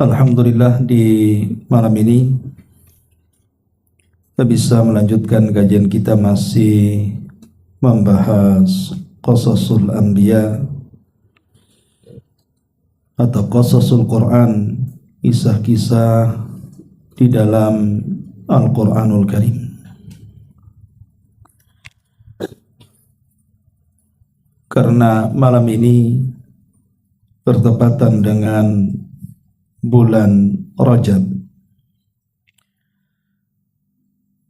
Alhamdulillah, di malam ini kita bisa melanjutkan kajian kita masih membahas Qasasul Anbiya atau Qasasul Quran, kisah-kisah di dalam Al-Quranul Karim. Karena malam ini bertepatan dengan bulan Rajab,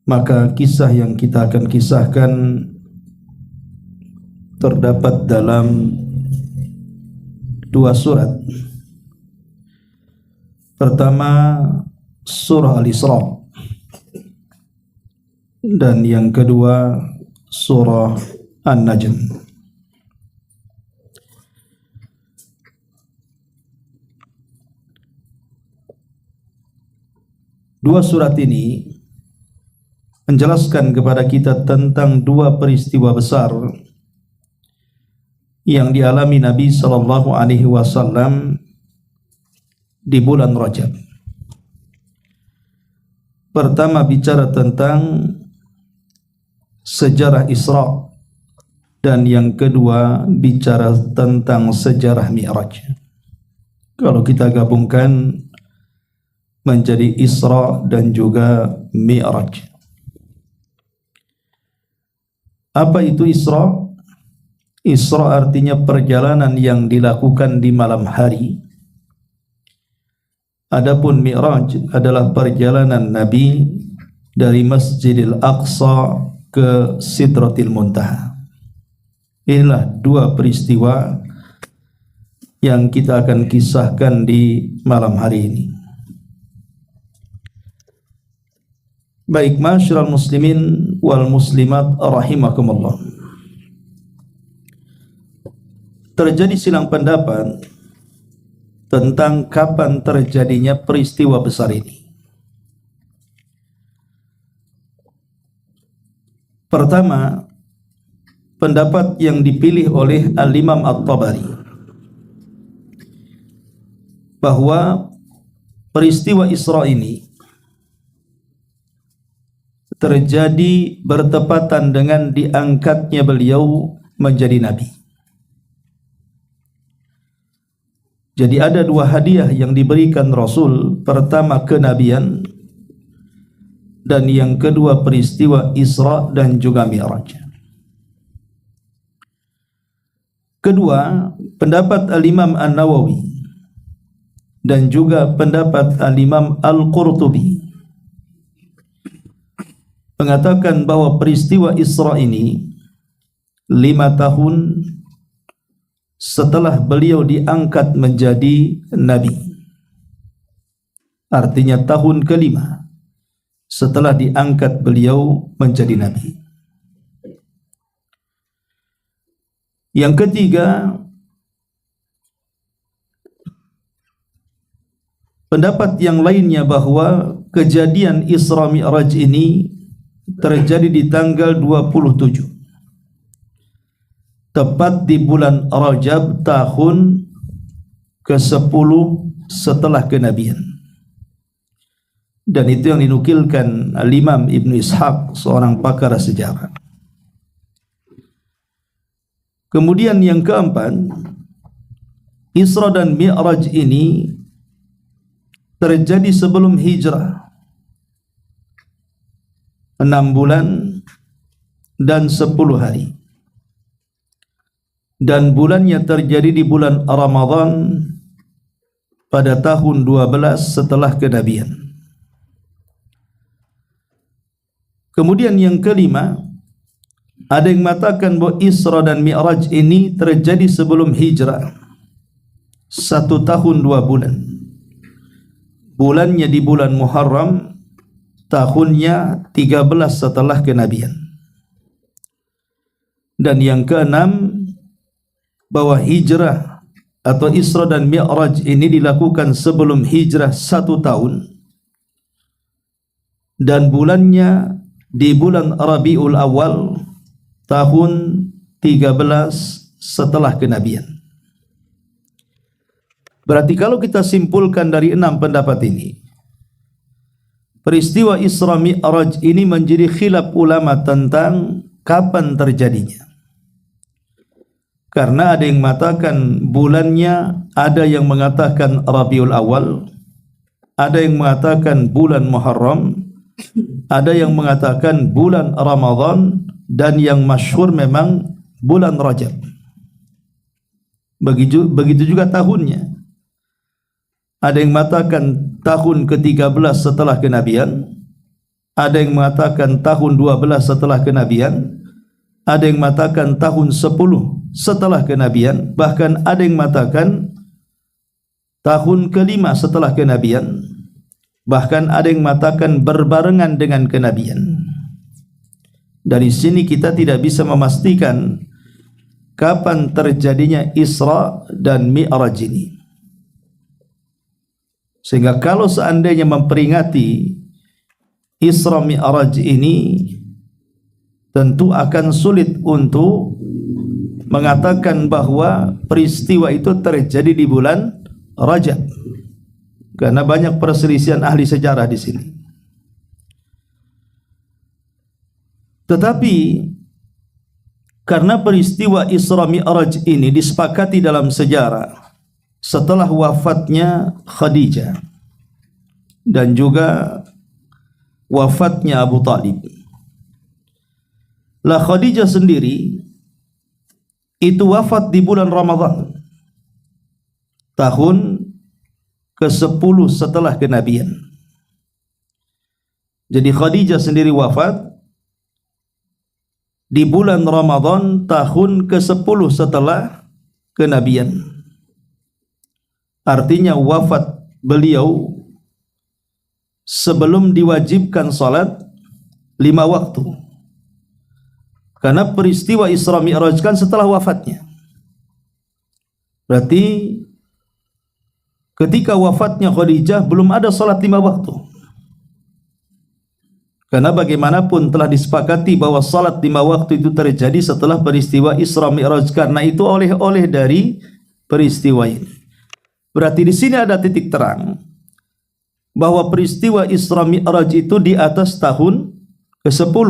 maka kisah yang kita akan kisahkan terdapat dalam dua surat. Pertama surah Al-Isra, dan yang kedua surah An-Najm. Dua surat ini menjelaskan kepada kita tentang dua peristiwa besar yang dialami Nabi SAW di bulan Rajab. Pertama bicara tentang sejarah Isra, dan yang kedua bicara tentang sejarah Mi'raj. Kalau kita gabungkan menjadi Isra dan juga Mi'raj. Apa itu Isra? Isra artinya perjalanan yang dilakukan di malam hari. Adapun Mi'raj adalah perjalanan Nabi dari Masjidil Aqsa ke Sidratil Muntaha. Inilah dua peristiwa yang kita akan kisahkan di malam hari ini. Baik, ma'asyiral muslimin wal muslimat rahimakumullah. Terjadi silang pendapat tentang kapan terjadinya peristiwa besar ini. Pertama, pendapat yang dipilih oleh Al-Imam At-Tabari bahwa peristiwa Isra ini terjadi bertepatan dengan diangkatnya beliau menjadi nabi. Jadi ada dua hadiah yang diberikan Rasul, pertama kenabian, dan yang kedua peristiwa Isra dan juga Mi'raj. Kedua, pendapat Al-Imam An-Nawawi dan juga pendapat Al-Imam Al-Qurtubi mengatakan bahwa peristiwa Isra ini 5 tahun setelah beliau diangkat menjadi nabi. Artinya tahun kelima setelah diangkat beliau menjadi nabi. Yang ketiga, pendapat yang lainnya bahwa kejadian Isra Mi'raj ini terjadi di tanggal 27, tepat di bulan Rajab tahun ke-10 setelah kenabian. Dan itu yang dinukilkan Al-Imam Ibn Ishaq, seorang pakar sejarah. Kemudian yang keempat, Isra dan Mi'raj ini terjadi sebelum hijrah 6 bulan dan 10 hari. Dan bulannya terjadi di bulan Ramadan pada tahun 12 setelah kenabian. Kemudian yang kelima, ada yang mengatakan bahwa Isra dan Mi'raj ini terjadi sebelum hijrah 1 tahun 2 bulan. Bulannya di bulan Muharram, tahunnya 13 setelah kenabian. Dan yang keenam, bahwa hijrah atau Isra dan Mi'raj ini dilakukan sebelum hijrah 1 tahun, dan bulannya di bulan Rabiul Awal tahun 13 setelah kenabian. Berarti kalau kita simpulkan dari 6 pendapat ini, peristiwa Isra Mi'raj ini menjadi khilaf ulama tentang kapan terjadinya. Karena ada yang mengatakan bulannya, ada yang mengatakan Rabiul Awal, ada yang mengatakan bulan Muharram, ada yang mengatakan bulan Ramadan, dan yang masyhur memang bulan Rajab. Begitu juga tahunnya. Ada yang mengatakan tahun ke-13 setelah kenabian, ada yang mengatakan tahun 12 setelah kenabian, ada yang mengatakan tahun 10 setelah kenabian, bahkan ada yang mengatakan tahun ke-5 setelah kenabian, bahkan ada yang mengatakan berbarengan dengan kenabian. Dari sini kita tidak bisa memastikan kapan terjadinya Isra dan Mi'raj ini. Sehingga kalau seandainya memperingati Isra Mi'raj ini, tentu akan sulit untuk mengatakan bahwa peristiwa itu terjadi di bulan Rajab, karena banyak perselisihan ahli sejarah di sini. Tetapi karena peristiwa Isra Mi'raj ini disepakati dalam sejarah setelah wafatnya Khadijah dan juga wafatnya Abu Talib. Lah Khadijah sendiri itu wafat di bulan Ramadan, tahun ke-10 setelah kenabian. Jadi Khadijah sendiri wafat di bulan Ramadan tahun ke-10 setelah kenabian. Artinya wafat beliau sebelum diwajibkan salat 5 waktu. Karena peristiwa Isra Mi'raj kan setelah wafatnya. Berarti ketika wafatnya Khadijah belum ada salat 5 waktu. Karena bagaimanapun telah disepakati bahwa salat 5 waktu itu terjadi setelah peristiwa Isra Mi'raj, karena itu oleh-oleh dari peristiwa ini. Berarti di sini ada titik terang bahwa peristiwa Isra Mi'raj itu di atas tahun ke-10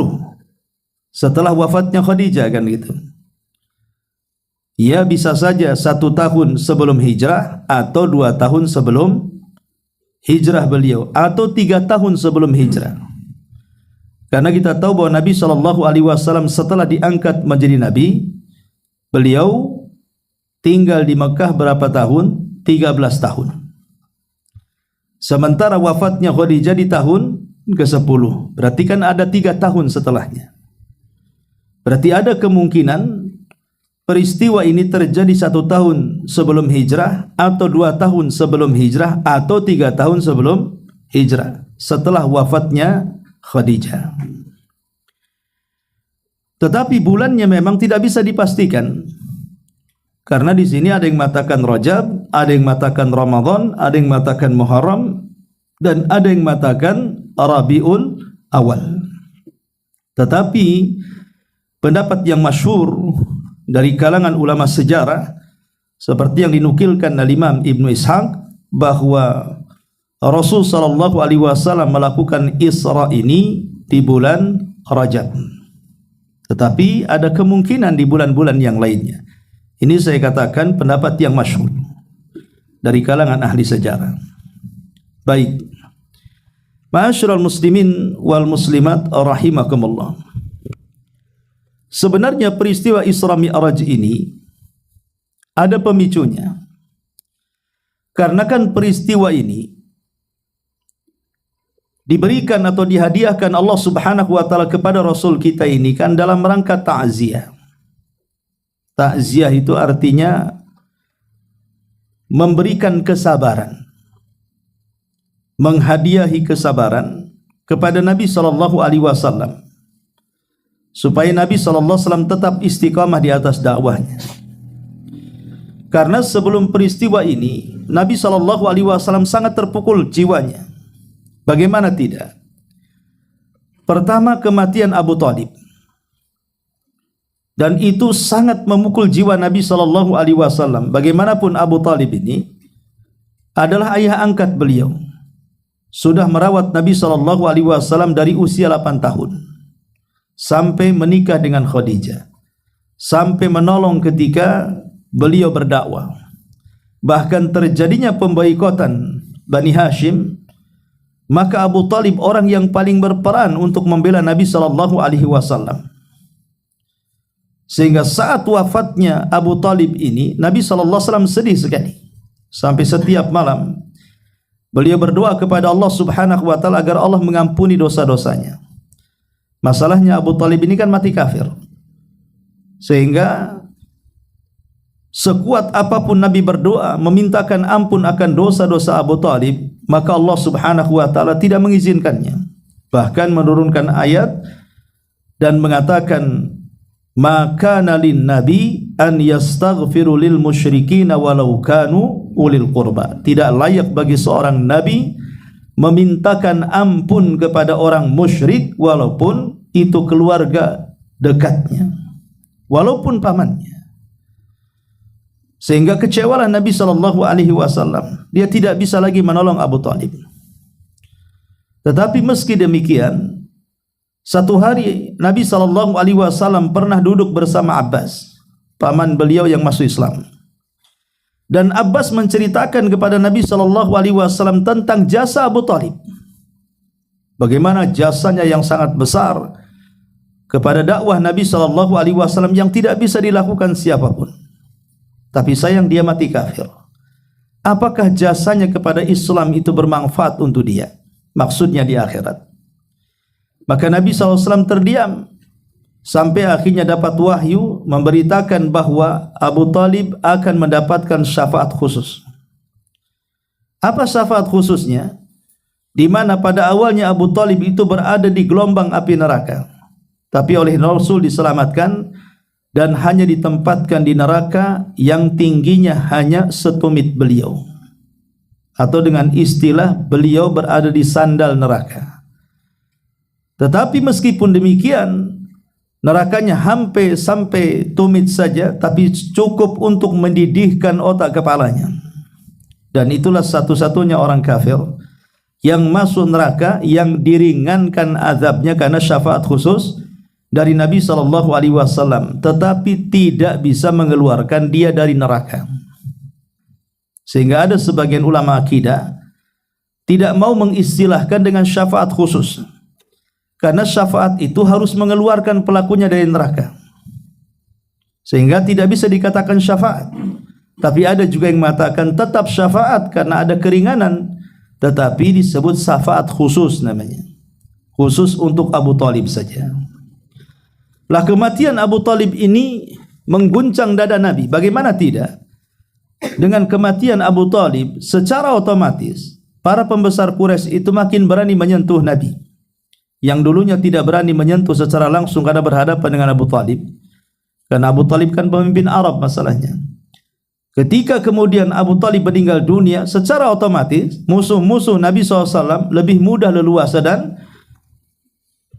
setelah wafatnya Khadijah, kan gitu. Ya bisa saja 1 tahun sebelum hijrah, atau 2 tahun sebelum hijrah beliau, atau 3 tahun sebelum hijrah. Karena kita tahu bahwa Nabi SAW setelah diangkat menjadi Nabi, beliau tinggal di Mekah berapa tahun? 13 tahun. Sementara wafatnya Khadijah di tahun ke-10, berarti kan ada 3 tahun setelahnya. Berarti ada kemungkinan peristiwa ini terjadi 1 tahun sebelum hijrah, atau 2 tahun sebelum hijrah, atau 3 tahun sebelum hijrah, setelah wafatnya Khadijah. Tetapi bulannya memang tidak bisa dipastikan, karena di sini ada yang mengatakan Rajab, ada yang mengatakan Ramadan, ada yang mengatakan Muharram, dan ada yang mengatakan Rabiul Awal. Tetapi pendapat yang masyhur dari kalangan ulama sejarah, seperti yang dinukilkan oleh Imam Ibnu Ishaq, bahwa Rasul sallallahu alaihi wasallam melakukan Isra ini di bulan Rajab. Tetapi ada kemungkinan di bulan-bulan yang lainnya. Ini saya katakan pendapat yang masyhur dari kalangan ahli sejarah. Baik. Ma'asyiral muslimin wal muslimat rahimakumullah. Sebenarnya peristiwa Isra Mi'raj ini ada pemicunya. Karena kan peristiwa ini diberikan atau dihadiahkan Allah Subhanahu wa taala kepada Rasul kita ini kan dalam rangka ta'ziyah. Ta'ziyah itu artinya memberikan kesabaran, menghadiahi kesabaran kepada Nabi sallallahu alaihi wasallam, supaya Nabi sallallahu alaihi wasallam tetap istiqamah di atas dakwahnya. Karena sebelum peristiwa ini Nabi sallallahu alaihi wasallam sangat terpukul jiwanya. Bagaimana tidak? Pertama, kematian Abu Talib. Dan itu sangat memukul jiwa Nabi sallallahu alaihi wasallam. Bagaimanapun Abu Talib ini adalah ayah angkat beliau. Sudah merawat Nabi SAW dari usia 8 tahun sampai menikah dengan Khadijah, sampai menolong ketika beliau berdakwah. Bahkan terjadinya pemboikotan Bani Hashim, maka Abu Talib orang yang paling berperan untuk membela Nabi SAW. Sehingga saat wafatnya Abu Talib ini, Nabi SAW sedih sekali. Sampai setiap malam beliau berdoa kepada Allah Subhanahu wa taala agar Allah mengampuni dosa-dosanya. Masalahnya Abu Talib ini kan mati kafir. Sehingga sekuat apapun Nabi berdoa memintakan ampun akan dosa-dosa Abu Talib, maka Allah Subhanahu wa taala tidak mengizinkannya. Bahkan menurunkan ayat dan mengatakan, maka nalin nabi an yastaghfiru lil musyrikin walau kanu ulil qurba. Tidak layak bagi seorang nabi memintakan ampun kepada orang musyrik walaupun itu keluarga dekatnya, walaupun pamannya. Sehingga kecewalah Nabi SAW. Dia tidak bisa lagi menolong Abu Talib. Tetapi meski demikian, satu hari Nabi SAW pernah duduk bersama Abbas, paman beliau yang masuk Islam. Dan Abbas menceritakan kepada Nabi SAW tentang jasa Abu Talib. Bagaimana jasanya yang sangat besar kepada dakwah Nabi SAW yang tidak bisa dilakukan siapapun. Tapi sayang dia mati kafir. Apakah jasanya kepada Islam itu bermanfaat untuk dia? Maksudnya di akhirat. Maka Nabi SAW terdiam sampai akhirnya dapat wahyu memberitakan bahwa Abu Talib akan mendapatkan syafaat khusus. Apa syafaat khususnya? Di mana pada awalnya Abu Talib itu berada di gelombang api neraka, tapi oleh Rasul diselamatkan dan hanya ditempatkan di neraka yang tingginya hanya setumit beliau, atau dengan istilah beliau berada di sandal neraka. Tetapi meskipun demikian, nerakanya hampir sampai tumit saja, tapi cukup untuk mendidihkan otak kepalanya. Dan itulah satu-satunya orang kafir yang masuk neraka yang diringankan azabnya karena syafaat khusus dari Nabi SAW, tetapi tidak bisa mengeluarkan dia dari neraka. Sehingga ada sebagian ulama akidah tidak mau mengistilahkan dengan syafaat khusus, karena syafaat itu harus mengeluarkan pelakunya dari neraka, sehingga tidak bisa dikatakan syafaat. Tapi ada juga yang mengatakan tetap syafaat karena ada keringanan, tetapi disebut syafaat khusus namanya, khusus untuk Abu Talib saja. Lah kematian Abu Talib ini mengguncang dada Nabi. Bagaimana tidak? Dengan kematian Abu Talib, secara otomatis para pembesar Quraisy itu makin berani menyentuh Nabi, yang dulunya tidak berani menyentuh secara langsung karena berhadapan dengan Abu Talib. Karena Abu Talib kan pemimpin Arab masalahnya. Ketika kemudian Abu Talib meninggal dunia, secara otomatis musuh-musuh Nabi SAW lebih mudah leluasa dan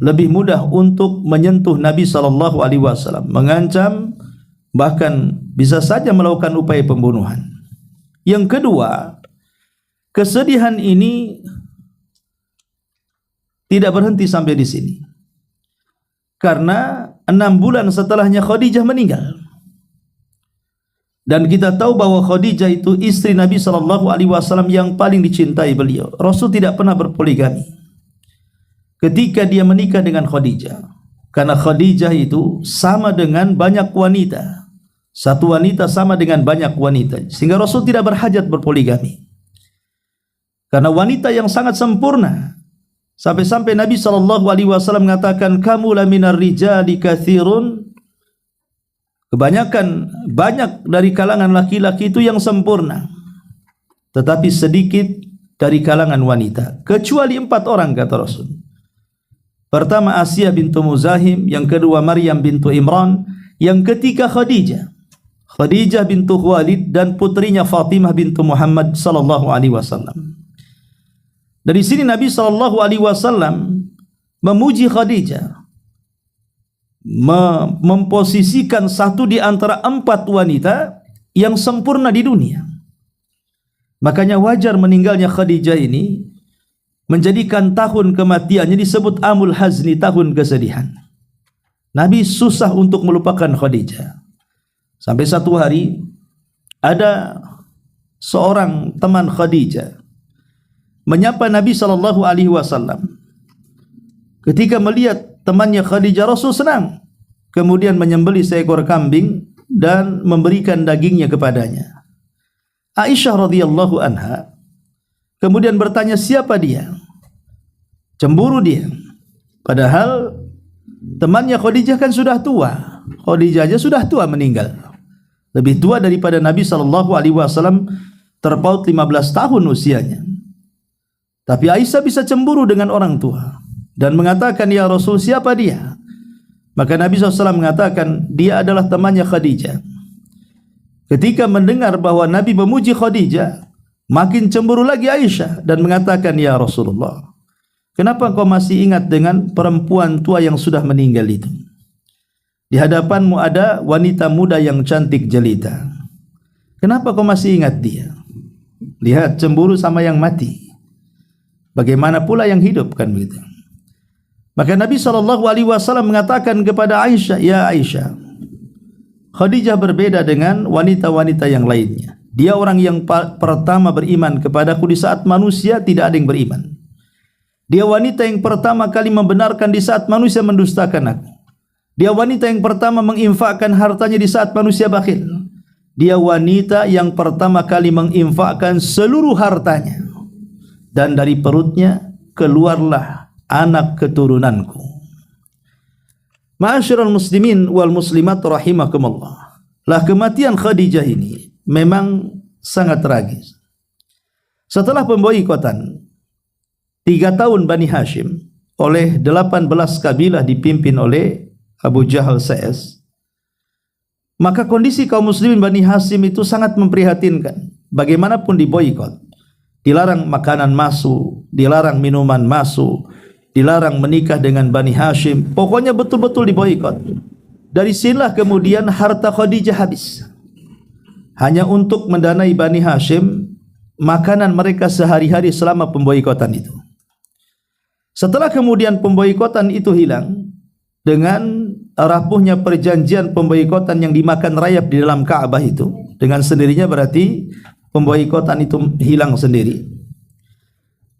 lebih mudah untuk menyentuh Nabi SAW, mengancam, bahkan bisa saja melakukan upaya pembunuhan. Yang kedua, kesedihan ini tidak berhenti sampai di sini, karena 6 bulan setelahnya Khadijah meninggal. Dan kita tahu bahwa Khadijah itu istri Nabi SAW yang paling dicintai beliau. Rasul tidak pernah berpoligami ketika dia menikah dengan Khadijah, karena Khadijah itu sama dengan banyak wanita. Satu wanita sama dengan banyak wanita, sehingga Rasul tidak berhajat berpoligami, karena wanita yang sangat sempurna. Sampai-sampai Nabi SAW mengatakan, kamu la minar rijali kathirun, banyak dari kalangan laki-laki itu yang sempurna, tetapi sedikit dari kalangan wanita, kecuali 4 orang, kata Rasul. Pertama Asiyah bintu Muzahim, yang kedua Maryam bintu Imran, yang ketiga Khadijah bintu Khuwailid, dan putrinya Fatimah bintu Muhammad SAW. Dari sini Nabi SAW memuji Khadijah, memposisikan satu di antara 4 wanita yang sempurna di dunia. Makanya wajar meninggalnya Khadijah ini menjadikan tahun kematiannya disebut Amul Hazni, tahun kesedihan. Nabi susah untuk melupakan Khadijah. Sampai satu hari ada seorang teman Khadijah menyapa Nabi SAW. Ketika melihat temannya Khadijah, Rasul senang. Kemudian menyembelih seekor kambing dan memberikan dagingnya kepadanya. Aisyah radhiyallahu anha kemudian bertanya, siapa dia? Cemburu dia. Padahal temannya Khadijah kan sudah tua. Khadijah aja sudah tua meninggal. Lebih tua daripada Nabi SAW, terpaut 15 tahun usianya. Tapi Aisyah bisa cemburu dengan orang tua dan mengatakan, ya Rasul, siapa dia? Maka Nabi SAW mengatakan, dia adalah temannya Khadijah. Ketika mendengar bahwa Nabi memuji Khadijah, makin cemburu lagi Aisyah dan mengatakan, ya Rasulullah, kenapa kau masih ingat dengan perempuan tua yang sudah meninggal itu? Di hadapanmu ada wanita muda yang cantik jelita. Kenapa kau masih ingat dia? Lihat, cemburu sama yang mati. Bagaimana pula yang hidup, kan begitu? Maka Nabi SAW mengatakan kepada Aisyah, ya Aisyah, Khadijah berbeda dengan wanita-wanita yang lainnya. Dia orang yang pertama beriman kepadaku di saat manusia tidak ada yang beriman. Dia wanita yang pertama kali membenarkan di saat manusia mendustakan aku. Dia wanita yang pertama menginfakkan hartanya di saat manusia bakhil. Dia wanita yang pertama kali menginfakkan seluruh hartanya. Dan dari perutnya keluarlah anak keturunanku. Ma'asyiral muslimin wal muslimat rahimakumullah. Lah, kematian Khadijah ini memang sangat tragis. Setelah pemboikotan 3 tahun Bani Hashim oleh 18 kabilah dipimpin oleh Abu Jahal CS, maka kondisi kaum muslimin Bani Hashim itu sangat memprihatinkan. Bagaimanapun diboikot, dilarang makanan masuk, dilarang minuman masuk, dilarang menikah dengan Bani Hashim. Pokoknya betul-betul diboikot. Dari sinilah kemudian harta Khadijah habis. Hanya untuk mendanai Bani Hashim makanan mereka sehari-hari selama pemboikotan itu. Setelah kemudian pemboikotan itu hilang, dengan rapuhnya perjanjian pemboikotan yang dimakan rayap di dalam Ka'bah itu, dengan sendirinya berarti pemboikotan itu hilang sendiri.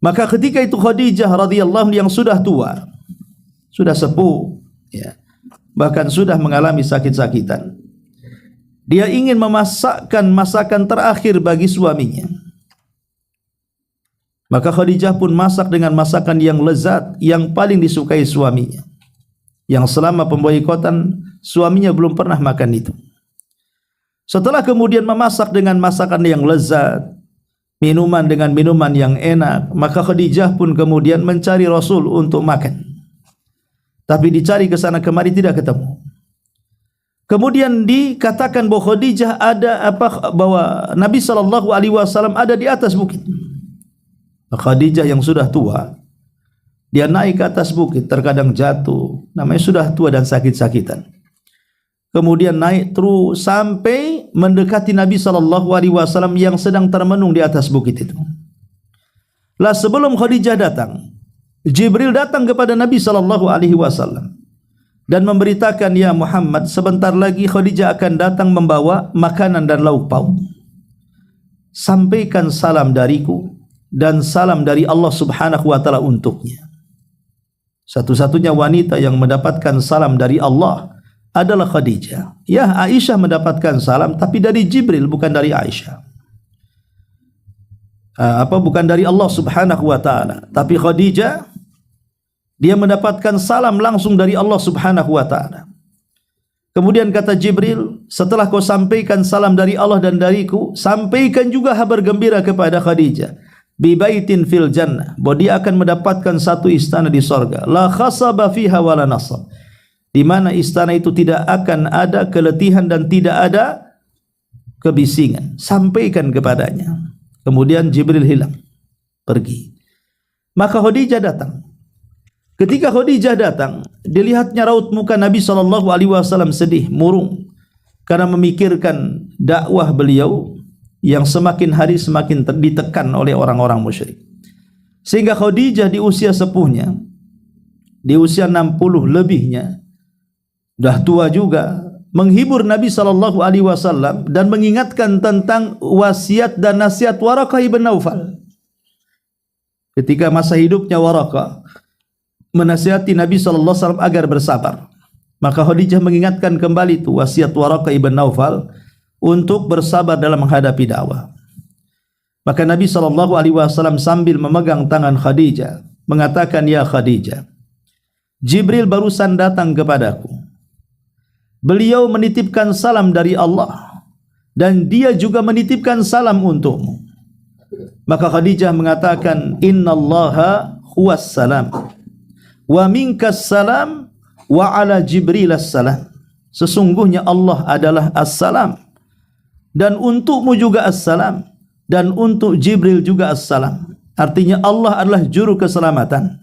Maka ketika itu Khadijah radhiyallahu anha yang sudah tua, sudah sepuh, ya, bahkan sudah mengalami sakit-sakitan, dia ingin memasakkan masakan terakhir bagi suaminya. Maka Khadijah pun masak dengan masakan yang lezat, yang paling disukai suaminya, yang selama pemboikotan suaminya belum pernah makan itu. Setelah kemudian memasak dengan masakan yang lezat, minuman dengan minuman yang enak, maka Khadijah pun kemudian mencari Rasul untuk makan. Tapi dicari ke sana kemari tidak ketemu. Kemudian dikatakan bahwa Khadijah bahwa Nabi SAW ada di atas bukit. Khadijah yang sudah tua, dia naik ke atas bukit, terkadang jatuh, namanya sudah tua dan sakit-sakitan. Kemudian naik terus sampai mendekati Nabi SAW yang sedang termenung di atas bukit itu. Lah, sebelum Khadijah datang, Jibril datang kepada Nabi SAW dan memberitakan, ya Muhammad, sebentar lagi Khadijah akan datang membawa makanan dan lauk pauk. Sampaikan salam dariku dan salam dari Allah Subhanahu wa taala untuknya. Satu-satunya wanita yang mendapatkan salam dari Allah adalah Khadijah. Ya, Aisyah mendapatkan salam tapi dari Jibril, bukan dari Aisyah. Bukan dari Allah Subhanahu wa taala, tapi Khadijah dia mendapatkan salam langsung dari Allah Subhanahu wa taala. Kemudian kata Jibril, setelah kau sampaikan salam dari Allah dan dariku, sampaikan juga kabar gembira kepada Khadijah, bi baitin fil jannah, bahwa dia akan mendapatkan satu istana di sorga, la khasaba fiha wala nasab, di mana istana itu tidak akan ada keletihan dan tidak ada kebisingan. Sampaikan kepadanya. Kemudian Jibril hilang, pergi. Maka Khadijah datang. Ketika Khadijah datang, dilihatnya raut muka Nabi SAW sedih, murung, karena memikirkan dakwah beliau yang semakin hari semakin ditekan oleh orang-orang musyrik. Sehingga Khadijah di usia sepuhnya, di usia 60 lebihnya, dah tua juga, menghibur Nabi SAW dan mengingatkan tentang wasiat dan nasihat Waraqah ibn Naufal. Ketika masa hidupnya Waraqah menasihati Nabi SAW agar bersabar, maka Khadijah mengingatkan kembali itu wasiat Waraqah ibn Naufal untuk bersabar dalam menghadapi dakwah. Maka Nabi SAW sambil memegang tangan Khadijah mengatakan, "Ya Khadijah, Jibril barusan datang kepadaku. Beliau menitipkan salam dari Allah dan dia juga menitipkan salam untukmu." Maka Khadijah mengatakan, "Innallaha huwas salam wa minkas salam wa ala Jibril as-salam." Sesungguhnya Allah adalah as-salam dan untukmu juga as-salam dan untuk Jibril juga as-salam. Artinya Allah adalah juru keselamatan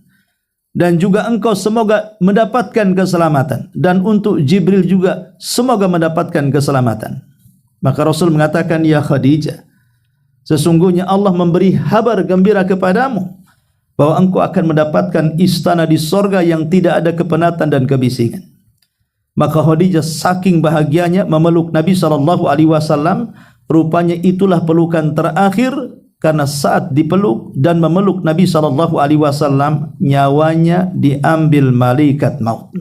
dan juga engkau semoga mendapatkan keselamatan, dan untuk Jibril juga semoga mendapatkan keselamatan. Maka Rasul mengatakan, "Ya Khadijah, sesungguhnya Allah memberi kabar gembira kepadamu bahwa engkau akan mendapatkan istana di sorga yang tidak ada kepenatan dan kebisingan." Maka Khadijah saking bahagianya memeluk Nabi SAW. Rupanya itulah pelukan terakhir, karena saat dipeluk dan memeluk Nabi SAW, nyawanya diambil malaikat maut.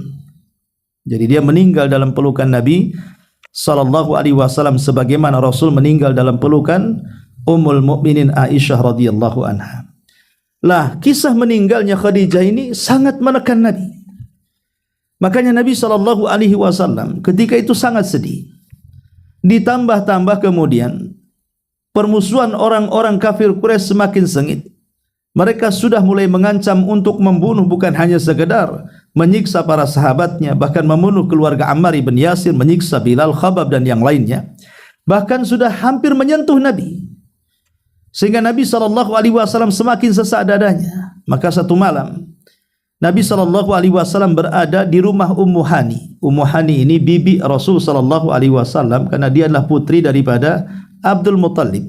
Jadi dia meninggal dalam pelukan Nabi SAW, sebagaimana Rasul meninggal dalam pelukan Ummul Mukminin Aisyah radhiyallahu anha. Lah, kisah meninggalnya Khadijah ini sangat menekan Nabi. Makanya Nabi SAW ketika itu sangat sedih. Ditambah-tambah kemudian permusuhan orang-orang kafir Quraisy semakin sengit. Mereka sudah mulai mengancam untuk membunuh, bukan hanya sekedar menyiksa para sahabatnya, bahkan membunuh keluarga Ammar ibn Yasir, menyiksa Bilal, Khabab dan yang lainnya. Bahkan sudah hampir menyentuh Nabi. Sehingga Nabi SAW semakin sesak dadanya. Maka satu malam Nabi SAW berada di rumah Ummu Hani. Ummu Hani ini bibi Rasul SAW, karena dia adalah putri daripada Abdul Muttalib.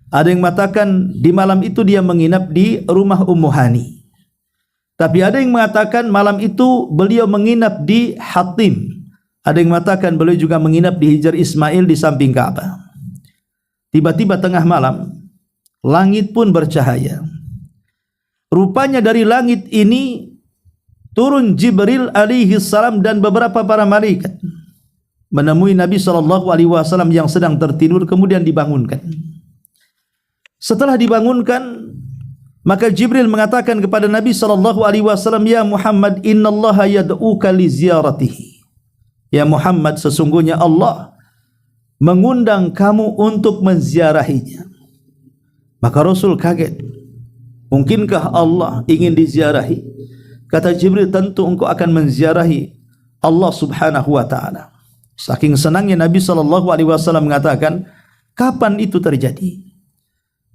Ada yang mengatakan di malam itu dia menginap di rumah Ummu Hani. Tapi ada yang mengatakan malam itu beliau menginap di Hatim. Ada yang mengatakan beliau juga menginap di Hijr Ismail di samping Ka'bah. Tiba-tiba tengah malam, langit pun bercahaya. Rupanya dari langit ini turun Jibril alaihi salam dan beberapa para malaikat menemui Nabi SAW yang sedang tertidur, kemudian dibangunkan. Setelah dibangunkan, maka Jibril mengatakan kepada Nabi SAW, "Ya Muhammad, innallaha yad'uka li ziyaratihi." Ya Muhammad, sesungguhnya Allah mengundang kamu untuk menziarahinya. Maka Rasul kaget. Mungkinkah Allah ingin diziarahi? Kata Jibril, tentu engkau akan menziarahi Allah subhanahu wa ta'ala. Saking senangnya Nabi SAW mengatakan, kapan itu terjadi?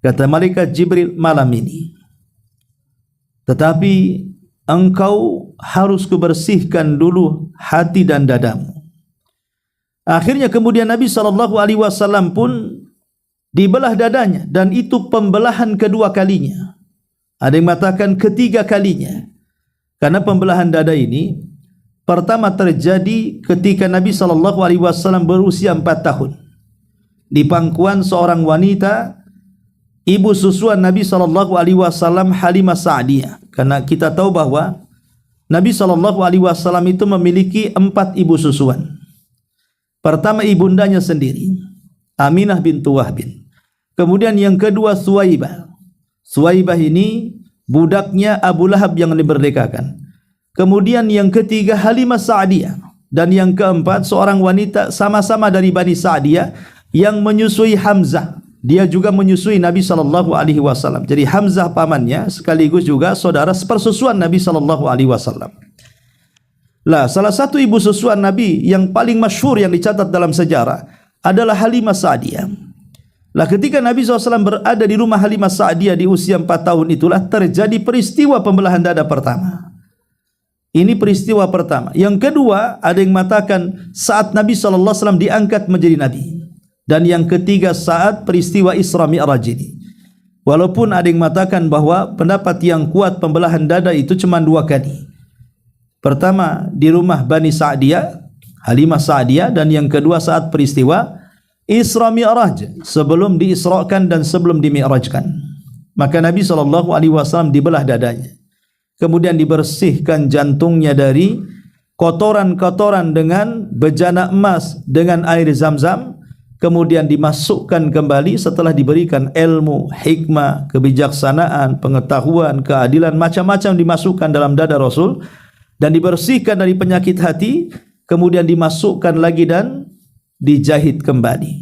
Kata malaikat Jibril, malam ini. Tetapi engkau harus kubersihkan dulu hati dan dadamu. Akhirnya kemudian Nabi SAW pun dibelah dadanya, dan itu pembelahan kedua kalinya. Ada yang mengatakan ketiga kalinya, karena pembelahan dada ini pertama terjadi ketika Nabi SAW berusia 4 tahun di pangkuan seorang wanita, ibu susuan Nabi SAW, Halimah Sa'diyah. Karena kita tahu bahwa Nabi SAW itu memiliki 4 ibu susuan. Pertama ibundanya sendiri, Aminah bintu Wahbin. Kemudian yang kedua Suwaibah. Suwaibah ini budaknya Abu Lahab yang dimerdekakan. Kemudian yang ketiga Halimah Sa'diyah, dan yang keempat seorang wanita sama-sama dari Bani Sa'diyah yang menyusui Hamzah. Dia juga menyusui Nabi SAW. Jadi Hamzah pamannya sekaligus juga saudara sepersusuan Nabi SAW. Lah, salah satu ibu susuan Nabi yang paling masyhur yang dicatat dalam sejarah adalah Halimah Sa'diyah. Lah, ketika Nabi SAW berada di rumah Halimah Sa'diyah di usia 4 tahun itulah terjadi peristiwa pembelahan dada pertama. Ini peristiwa pertama. Yang kedua, ada yang mengatakan saat Nabi SAW diangkat menjadi Nabi. dan yang ketiga saat peristiwa Isra Mi'raj ini. Walaupun ada yang mengatakan bahwa pendapat yang kuat pembelahan dada itu cuma 2 kali. Pertama di rumah Bani Sa'diyah, Halimah Sa'diyah, dan yang kedua saat peristiwa Isra Mi'raj, sebelum diisrakan dan sebelum dimi'rajkan. Maka Nabi SAW dibelah dadanya, kemudian dibersihkan jantungnya dari kotoran-kotoran dengan bejana emas dengan air zam-zam, kemudian dimasukkan kembali setelah diberikan ilmu, hikmah, kebijaksanaan, pengetahuan, keadilan, macam-macam dimasukkan dalam dada Rasul dan dibersihkan dari penyakit hati, kemudian dimasukkan lagi dan dijahit kembali.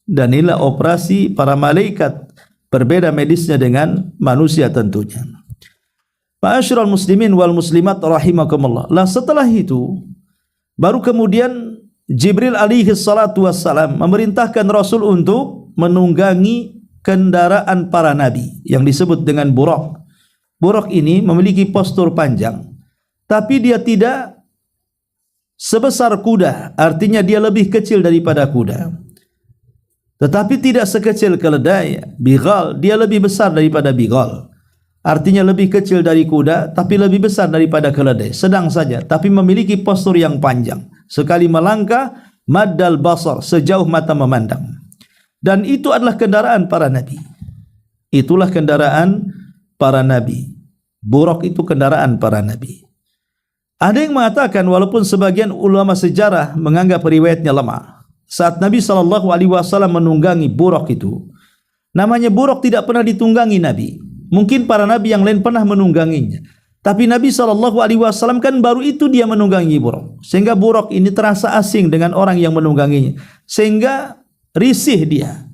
Dan inilah operasi para malaikat, berbeda medisnya dengan manusia tentunya. Ma'asyiral muslimin wal muslimat rahimakumullah. Lah setelah itu baru kemudian Jibril alaihi salatu wassalam memerintahkan Rasul untuk menunggangi kendaraan para nabi yang disebut dengan Buraq. Buraq ini memiliki postur panjang, tapi dia tidak sebesar kuda, artinya dia lebih kecil daripada kuda. Tetapi tidak sekecil keledai, bighal, dia lebih besar daripada bighal. Artinya lebih kecil dari kuda, tapi lebih besar daripada keledai. Sedang saja, tapi memiliki postur yang panjang. Sekali melangkah, maddal basar, sejauh mata memandang. Dan itu adalah kendaraan para nabi. Itulah kendaraan para nabi. Buraq itu kendaraan para nabi. Ada yang mengatakan, walaupun sebagian ulama sejarah menganggap riwayatnya lemah, saat Nabi SAW menunggangi Buraq itu, namanya Buraq tidak pernah ditunggangi Nabi. Mungkin para nabi yang lain pernah menungganginya, tapi Nabi SAW kan baru itu dia menunggangi Buraq, sehingga Buraq ini terasa asing dengan orang yang menungganginya, sehingga risih dia.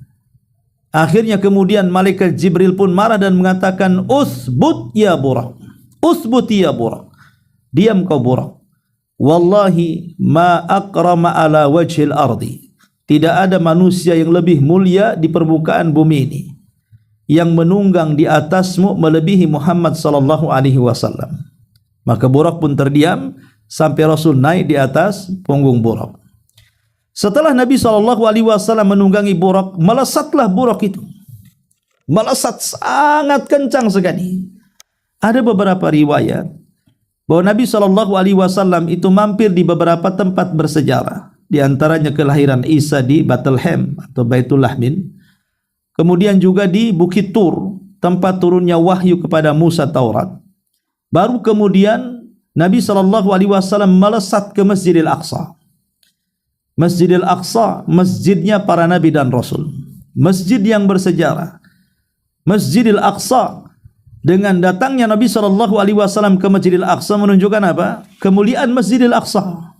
Akhirnya kemudian malaikat Jibril pun marah dan mengatakan, "Uthbut ya Buraq, uthbut ya Buraq, diam kau Buraq. Wallahi ma akrama ala wajhil ardi." Tidak ada manusia yang lebih mulia di permukaan bumi ini yang menunggang di atasmu melebihi Muhammad sallallahu alaihi wasallam. Maka Buraq pun terdiam sampai Rasul naik di atas punggung Buraq. Setelah Nabi sallallahu alaihi wasallam menunggangi Buraq, melesatlah Buraq itu. Melesat sangat kencang sekali. Ada beberapa riwayat bahwa Nabi SAW itu mampir di beberapa tempat bersejarah, di antaranya kelahiran Isa di Bethlehem atau Baitul Lahmin, kemudian juga di Bukit Tur, tempat turunnya wahyu kepada Musa Taurat. Baru kemudian Nabi SAW melesat ke Masjidil Aqsa. Masjidil Aqsa, masjidnya para nabi dan rasul, masjid yang bersejarah. Masjidil Aqsa, dengan datangnya Nabi SAW ke Masjidil Aqsa menunjukkan apa? Kemuliaan Masjidil Aqsa.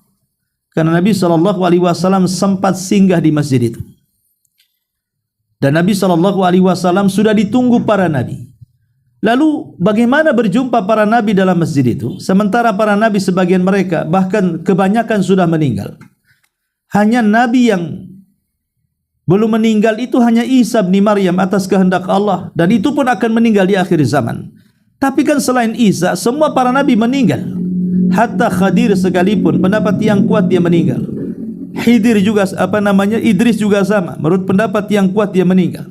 Karena Nabi SAW sempat singgah di masjid itu. Dan Nabi SAW sudah ditunggu para nabi. Lalu bagaimana berjumpa para nabi dalam masjid itu? Sementara para nabi sebagian mereka, bahkan kebanyakan sudah meninggal. Hanya nabi yang belum meninggal itu hanya Isa bin Maryam atas kehendak Allah, dan itu pun akan meninggal di akhir zaman. Tapi kan selain Isa, semua para nabi meninggal. Hatta Khadir sekalipun, pendapat yang kuat dia meninggal. Khidir juga Idris juga sama, menurut pendapat yang kuat dia meninggal.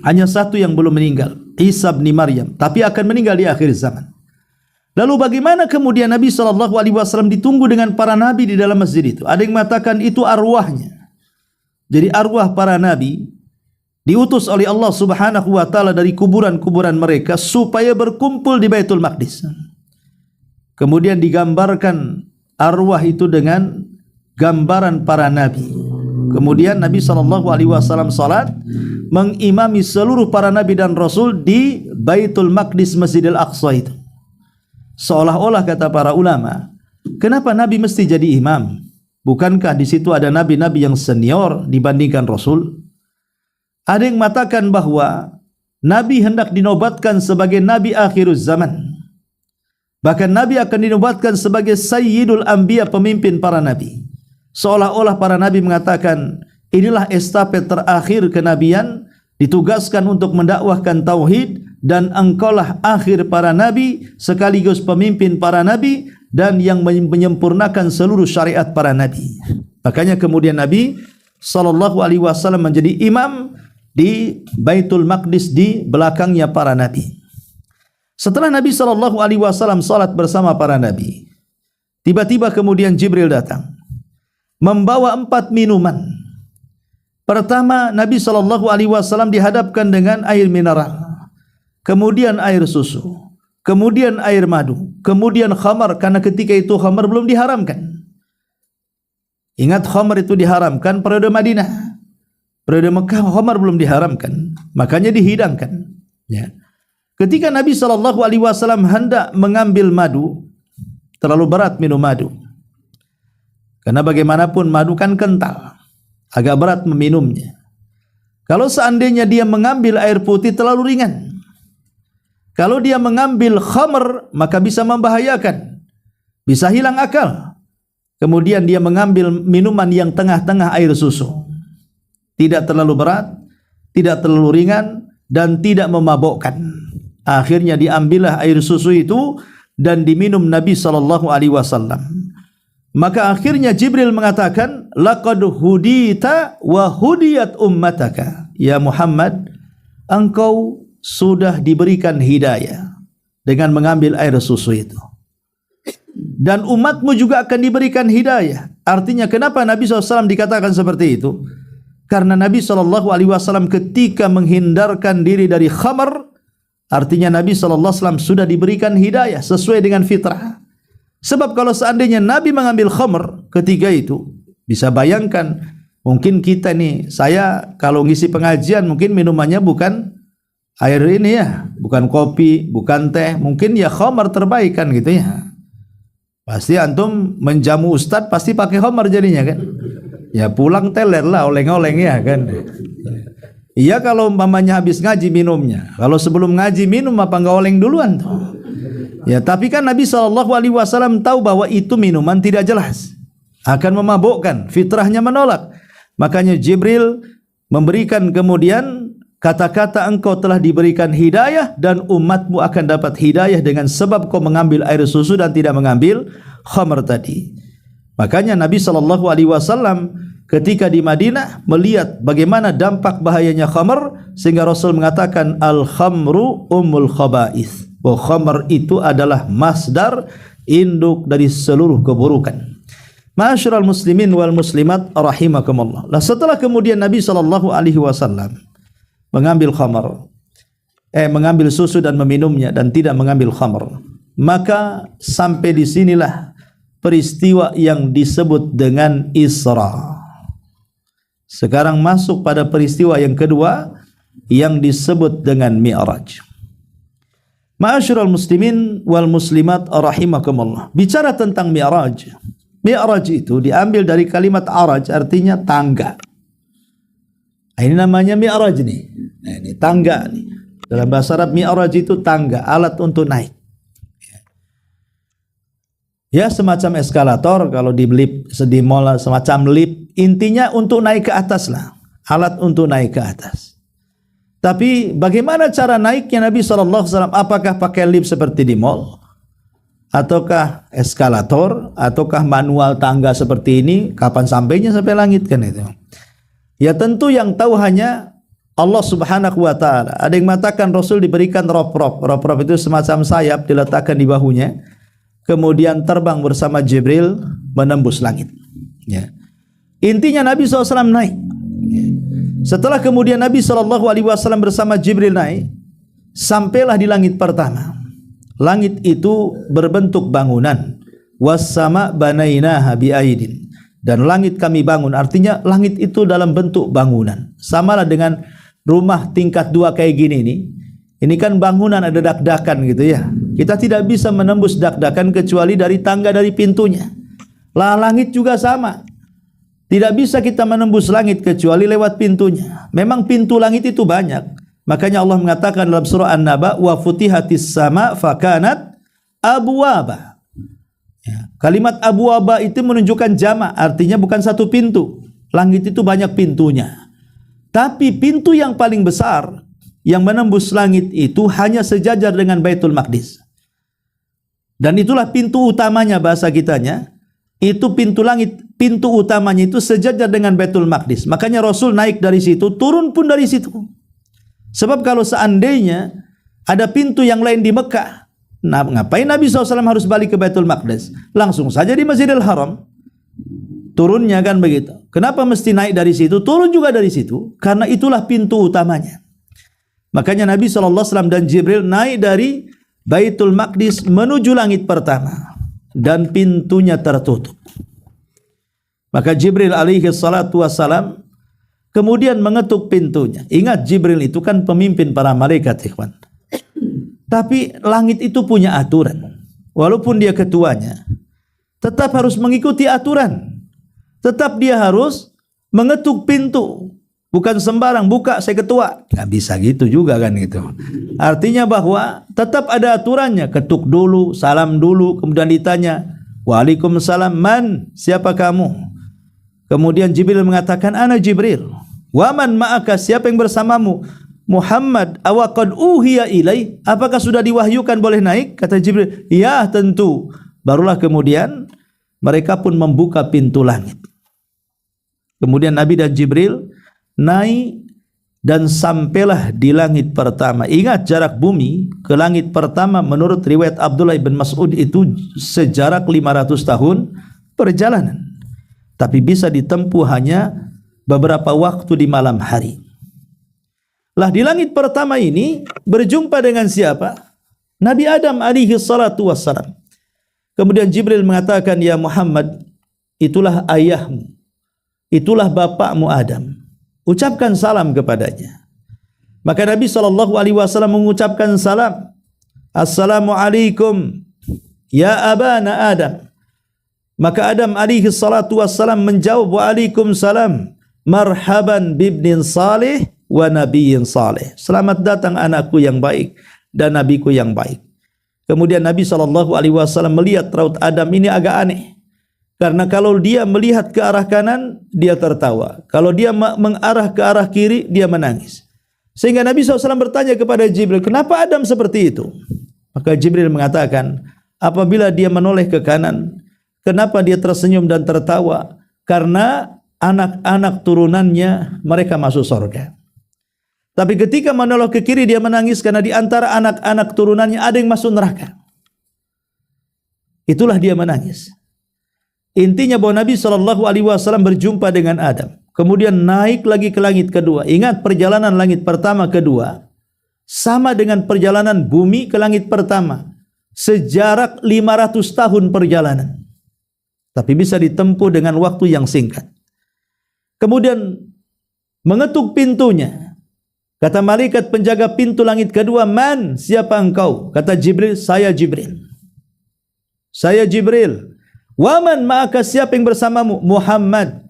Hanya satu yang belum meninggal, Isa bin Maryam, tapi akan meninggal di akhir zaman. Lalu bagaimana kemudian Nabi SAW ditunggu dengan para nabi di dalam masjid itu? Ada yang mengatakan itu arwahnya. Jadi arwah para nabi diutus oleh Allah Subhanahu wa taala dari kuburan-kuburan mereka supaya berkumpul di Baitul Maqdis. Kemudian digambarkan arwah itu dengan gambaran para nabi. Kemudian Nabi SAW salat mengimami seluruh para nabi dan rasul di Baitul Maqdis, Masjidil Aqsa itu. Seolah-olah kata para ulama, kenapa nabi mesti jadi imam? Bukankah di situ ada nabi-nabi yang senior dibandingkan Rasul? Ada yang mengatakan bahwa nabi hendak dinobatkan sebagai nabi akhir zaman. Bahkan nabi akan dinobatkan sebagai Sayyidul Anbiya, pemimpin para nabi. Seolah-olah para nabi mengatakan, inilah estafet terakhir kenabian, ditugaskan untuk mendakwahkan tauhid, dan engkaulah akhir para nabi sekaligus pemimpin para nabi dan yang menyempurnakan seluruh syariat para nabi. Makanya kemudian Nabi sallallahu alaihi wasallam menjadi imam di Baitul Maqdis di belakangnya para nabi. Setelah Nabi sallallahu alaihi wasallam salat bersama para nabi, tiba-tiba kemudian Jibril datang membawa 4 minuman. Pertama, Nabi sallallahu alaihi wasallam dihadapkan dengan air mineral, kemudian air susu, kemudian air madu, kemudian khamar, karena ketika itu khamar belum diharamkan. Ingat, khamar itu diharamkan periode Madinah. Periode Mekah khamar belum diharamkan, makanya dihidangkan. Ya. Ketika Nabi sallallahu alaihi wasallam hendak mengambil madu, terlalu berat minum madu. Karena bagaimanapun madu kan kental, agak berat meminumnya. Kalau seandainya dia mengambil air putih terlalu ringan. Kalau dia mengambil khamr maka bisa membahayakan, bisa hilang akal. Kemudian dia mengambil minuman yang tengah-tengah, air susu. Tidak terlalu berat, tidak terlalu ringan, dan tidak memabukkan. Akhirnya diambillah air susu itu dan diminum Nabi sallallahu alaihi wasallam. Maka akhirnya Jibril mengatakan, laqad hudita wa hudiyat ummataka. Ya Muhammad, engkau sudah diberikan hidayah dengan mengambil air susu itu, dan umatmu juga akan diberikan hidayah. Artinya kenapa Nabi SAW dikatakan seperti itu? Karena Nabi SAW ketika menghindarkan diri dari khamar, artinya Nabi SAW sudah diberikan hidayah sesuai dengan fitrah. Sebab kalau seandainya Nabi mengambil khamr ketika itu, bisa bayangkan, mungkin kita nih, saya kalau ngisi pengajian mungkin minumannya bukan air ini ya, bukan kopi, bukan teh, mungkin ya khamr terbaik kan gitu ya. Pasti antum menjamu ustadz pasti pakai khamr jadinya kan. Ya pulang teler lah, oleng-oleng ya kan. Iya kalau mamanya habis ngaji minumnya. Kalau sebelum ngaji minum apa enggak oleng duluan tuh? Ya tapi kan Nabi SAW tahu bahwa itu minuman tidak jelas, akan memabukkan, fitrahnya menolak. Makanya Jibril memberikan kemudian kata-kata, engkau telah diberikan hidayah dan umatmu akan dapat hidayah dengan sebab kau mengambil air susu dan tidak mengambil khamr tadi. Makanya Nabi SAW ketika di Madinah melihat bagaimana dampak bahayanya khamr, sehingga Rasul mengatakan al-khamru ummul khaba'ith, bahwa khamr itu adalah masdar induk dari seluruh keburukan. Ma'asyiral muslimin wal muslimat rahimakumullah. Lah setelah kemudian Nabi SAW mengambil khamr, mengambil susu dan meminumnya dan tidak mengambil khamr, maka sampai di sinilah peristiwa yang disebut dengan Isra. Sekarang masuk pada peristiwa yang kedua yang disebut dengan Mi'raj. Ma'asyiral muslimin wal muslimat rahimakumullah. Bicara tentang Mi'raj. Mi'raj itu diambil dari kalimat araj, artinya tangga. Nah, ini namanya Mi'raj nih. Nah, ini tangga nih. Dalam bahasa Arab Mi'raj itu tangga, alat untuk naik. Ya semacam eskalator kalau dibeli di mall, semacam lift. Intinya untuk naik ke atas lah, alat untuk naik ke atas. Tapi bagaimana cara naiknya Nabi SAW? Apakah pakai lift seperti di mall, ataukah eskalator, ataukah manual tangga seperti ini? Kapan sampainya sampai langit kan itu? Ya tentu yang tahu hanya Allah Subhanahu wa ta'ala. Ada yang mengatakan Rasul diberikan rop-rop. Rop-rop itu semacam sayap diletakkan di bahunya, kemudian terbang bersama Jibril menembus langit. Ya. Intinya Nabi SAW naik. Setelah kemudian Nabi SAW bersama Jibril naik, sampailah di langit pertama. Langit itu berbentuk bangunan. Was-sama banainaha bi'aidin. Dan langit kami bangun, artinya langit itu dalam bentuk bangunan. Samalah dengan rumah tingkat 2 kayak gini nih. Ini kan bangunan ada dak-dakan gitu ya. Kita tidak bisa menembus dak-dakan kecuali dari tangga dari pintunya. Lah langit juga sama. Tidak bisa kita menembus langit kecuali lewat pintunya. Memang pintu langit itu banyak. Makanya Allah mengatakan dalam surah An-Naba, wa futihatis sama fakanat abwaba. Ya. Kalimat abwaba itu menunjukkan jamak, artinya bukan satu pintu. Langit itu banyak pintunya. Tapi pintu yang paling besar yang menembus langit itu hanya sejajar dengan Baitul Maqdis. Dan itulah pintu utamanya bahasa kitanya. itu pintu langit, pintu utamanya itu sejajar dengan Baitul Maqdis. Makanya Rasul naik dari situ, turun pun dari situ. Sebab kalau seandainya ada pintu yang lain di Mekah, nah, ngapain Nabi SAW harus balik ke Baitul Maqdis? Langsung saja di Masjidil Haram. Turunnya kan begitu. Kenapa mesti naik dari situ? Turun juga dari situ. Karena itulah pintu utamanya. Makanya Nabi SAW dan Jibril naik dari Baitul Maqdis menuju langit pertama. Dan pintunya tertutup. Maka Jibril alaihi salatu wassalam kemudian mengetuk pintunya. Ingat, Jibril itu kan pemimpin para malaikat, ikhwan. Tapi langit itu punya aturan. Walaupun dia ketuanya, tetap harus mengikuti aturan. Tetap dia harus mengetuk pintu. Bukan sembarang buka, saya ketua. Nggak bisa gitu juga kan gitu. Artinya bahwa tetap ada aturannya. Ketuk dulu, salam dulu, kemudian ditanya, Waalaikumsalam, man, siapa kamu? Kemudian Jibril mengatakan, ana Jibril. Waman ma'aka, siapa yang bersamamu? Muhammad, awaqad uhiya ilai, apakah sudah diwahyukan boleh naik? Kata Jibril, ya tentu. Barulah kemudian mereka pun membuka pintu langit. Kemudian Nabi dan Jibril naik dan sampailah di langit pertama. Ingat, jarak bumi ke langit pertama menurut riwayat Abdullah bin Mas'ud itu sejarak 500 tahun perjalanan. Tapi bisa ditempuh hanya beberapa waktu di malam hari. Lah di langit pertama ini berjumpa dengan siapa? Nabi Adam alaihi salatu wassalam. Kemudian Jibril mengatakan, ya Muhammad, itulah ayahmu. Itulah bapakmu Adam. Ucapkan salam kepadanya. Maka Nabi SAW mengucapkan salam. Assalamualaikum ya abana Adam. Maka Adam alaihi salatu wassalam menjawab, waalaikumsalam. Marhaban bibnin salih wa nabiyyin salih. Selamat datang anakku yang baik dan nabiku yang baik. Kemudian Nabi SAW melihat raut Adam ini agak aneh. Karena kalau dia melihat ke arah kanan, dia tertawa. Kalau dia mengarah ke arah kiri, dia menangis. Sehingga Nabi SAW bertanya kepada Jibril, kenapa Adam seperti itu? Maka Jibril mengatakan, apabila dia menoleh ke kanan, kenapa dia tersenyum dan tertawa? Karena anak-anak turunannya mereka masuk surga. Tapi ketika menoleh ke kiri, dia menangis karena di antara anak-anak turunannya ada yang masuk neraka. Itulah dia menangis. Intinya bahwa Nabi SAW berjumpa dengan Adam. Kemudian naik lagi ke langit kedua. Ingat, perjalanan langit pertama kedua sama dengan perjalanan bumi ke langit pertama. Sejarak 500 tahun perjalanan. Tapi bisa ditempuh dengan waktu yang singkat. Kemudian mengetuk pintunya. Kata malaikat penjaga pintu langit kedua, man, siapa engkau? Kata Jibril, saya Jibril. Saya Jibril. Waman ma'aka, siapa yang bersamamu? Muhammad.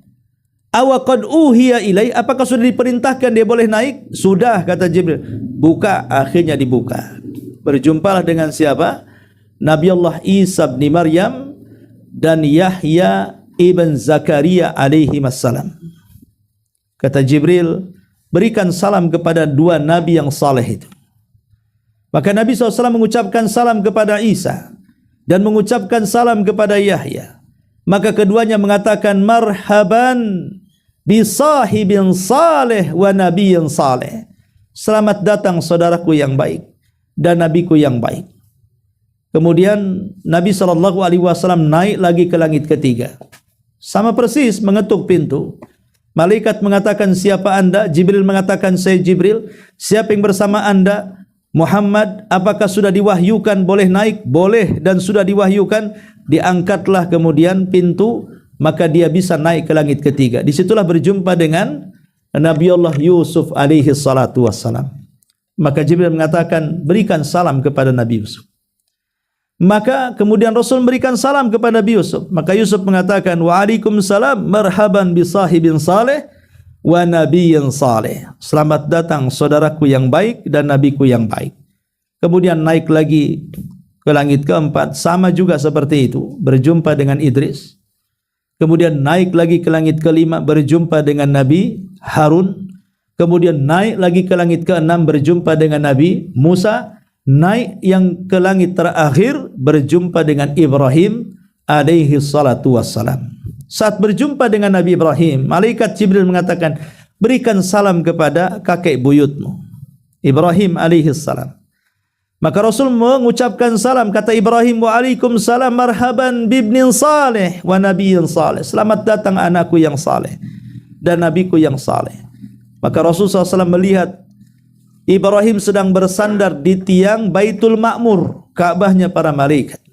Awaqad uhiya ilai, apakah sudah diperintahkan dia boleh naik? Sudah, kata Jibril. Buka, akhirnya dibuka. Berjumpalah dengan siapa? Nabi Allah Isa bin Maryam dan Yahya ibn Zakaria alaihi wassalam. Kata Jibril, berikan salam kepada dua nabi yang saleh itu. Maka Nabi SAW mengucapkan salam kepada Isa dan mengucapkan salam kepada Yahya. Maka keduanya mengatakan, marhaban bi sahibin saleh wa nabiyyin saleh. Selamat datang saudaraku yang baik dan nabiku yang baik. Kemudian Nabi SAW naik lagi ke langit ketiga. Sama persis mengetuk pintu. Malaikat mengatakan, siapa anda? Jibril mengatakan, saya Jibril. Siapa yang bersama anda? Muhammad. Apakah sudah diwahyukan boleh naik? Boleh, dan sudah diwahyukan. Diangkatlah kemudian pintu, maka dia bisa naik ke langit ketiga. Disitulah berjumpa dengan Nabi Allah Yusuf alaihi salatu wassalam. Maka Jibril mengatakan, berikan salam kepada Nabi Yusuf. Maka kemudian Rasul memberikan salam kepada Nabi Yusuf. Maka Yusuf mengatakan, waalaikumsalam, marhaban bi sahibin saleh wa nabiyyin saleh. Selamat datang saudaraku yang baik dan nabiku yang baik. Kemudian naik lagi ke langit keempat, sama juga seperti itu, berjumpa dengan Idris. Kemudian naik lagi ke langit kelima, berjumpa dengan Nabi Harun. Kemudian naik lagi ke langit keenam, berjumpa dengan Nabi Musa. Naik yang ke langit terakhir, berjumpa dengan Ibrahim alaihi salatu wassalam. Saat berjumpa dengan Nabi Ibrahim, malaikat Jibril mengatakan, berikan salam kepada kakek buyutmu Ibrahim alaihi salam. Maka Rasul mengucapkan salam, kata Ibrahim, waalaikumsalam marhaban bibnin saleh wa nabiyyin saleh. Selamat datang anakku yang saleh dan nabiku yang saleh. Maka Rasul SAW melihat Ibrahim sedang bersandar di tiang Baitul Ma'mur, Ka'bahnya para malaikat.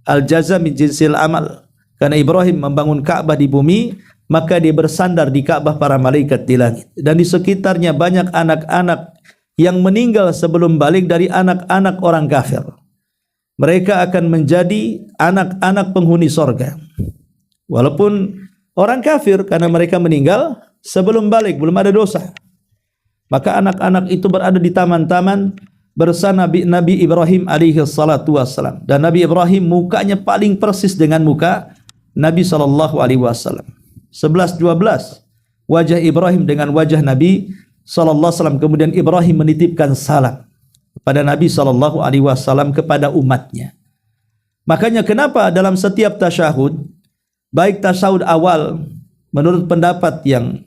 Al-jaza min jinsil amal. Karena Ibrahim membangun Ka'bah di bumi, maka dia bersandar di Ka'bah para malaikat di langit. Dan di sekitarnya banyak anak-anak yang meninggal sebelum balik dari anak-anak orang kafir. Mereka akan menjadi anak-anak penghuni sorga. Walaupun orang kafir, karena mereka meninggal sebelum balik, belum ada dosa. Maka anak-anak itu berada di taman-taman bersama Nabi Ibrahim alaihi salatu wassalam. Dan Nabi Ibrahim mukanya paling persis dengan muka Nabi sallallahu alaihi wasallam. 11-12 wajah Ibrahim dengan wajah Nabi sallallahu alaihi wasallam. Kemudian Ibrahim menitipkan salam kepada Nabi sallallahu alaihi wasallam kepada umatnya. Makanya kenapa dalam setiap tasyahud, baik tasyahud awal menurut pendapat yang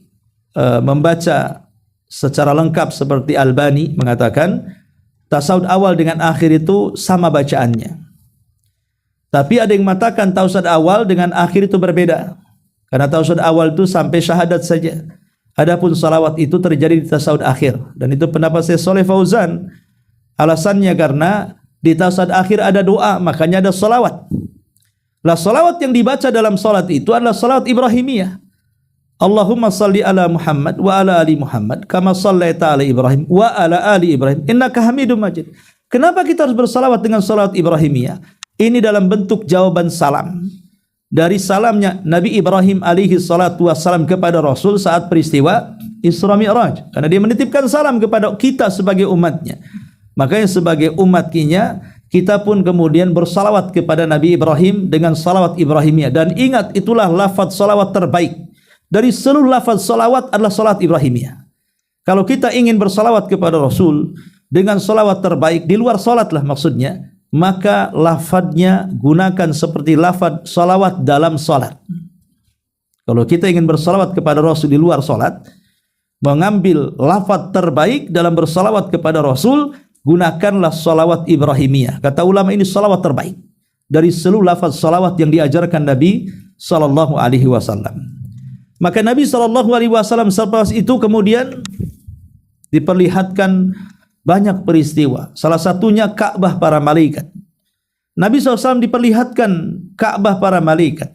membaca secara lengkap seperti Albani mengatakan tasyahud awal dengan akhir itu sama bacaannya. Tapi ada yang mengatakan tasyahud awal dengan akhir itu berbeda. Karena tasyahud awal itu sampai syahadat saja. Adapun salawat itu terjadi di tasyahud akhir. Dan itu pendapat Syekh Shalih Fauzan. Alasannya karena di tasyahud akhir ada doa, makanya ada salawat. Lah salawat yang dibaca dalam salat itu adalah salawat Ibrahimiyah. Allahumma salli ala Muhammad wa ala ali Muhammad kama sallaita ala Ibrahim wa ala ali Ibrahim innaka Hamidum Majid. Kenapa kita harus bersalawat dengan salawat Ibrahimiyah? Ini dalam bentuk jawaban salam dari salamnya Nabi Ibrahim alaihi salatu wassalam kepada Rasul saat peristiwa Isra Mi'raj. Karena dia menitipkan salam kepada kita sebagai umatnya. Makanya sebagai umatnya kita pun kemudian bersalawat kepada Nabi Ibrahim dengan salawat Ibrahimiyah. Dan ingat, itulah lafaz salawat terbaik. Dari seluruh lafaz salawat adalah salawat Ibrahimiyah. Kalau kita ingin bersalawat kepada Rasul dengan salawat terbaik, di luar salat lah maksudnya, maka lafadznya gunakan seperti lafaz salawat dalam salat. Kalau kita ingin bersalawat kepada Rasul di luar salat, mengambil lafaz terbaik dalam bersalawat kepada Rasul, gunakanlah salawat Ibrahimiyah. Kata ulama, ini salawat terbaik dari seluruh lafaz salawat yang diajarkan Nabi sallallahu alaihi wasallam. Maka Nabi sallallahu alaihi wasallam selepas itu kemudian diperlihatkan banyak peristiwa. Salah satunya Ka'bah para malaikat. Nabi SAW diperlihatkan Ka'bah para malaikat,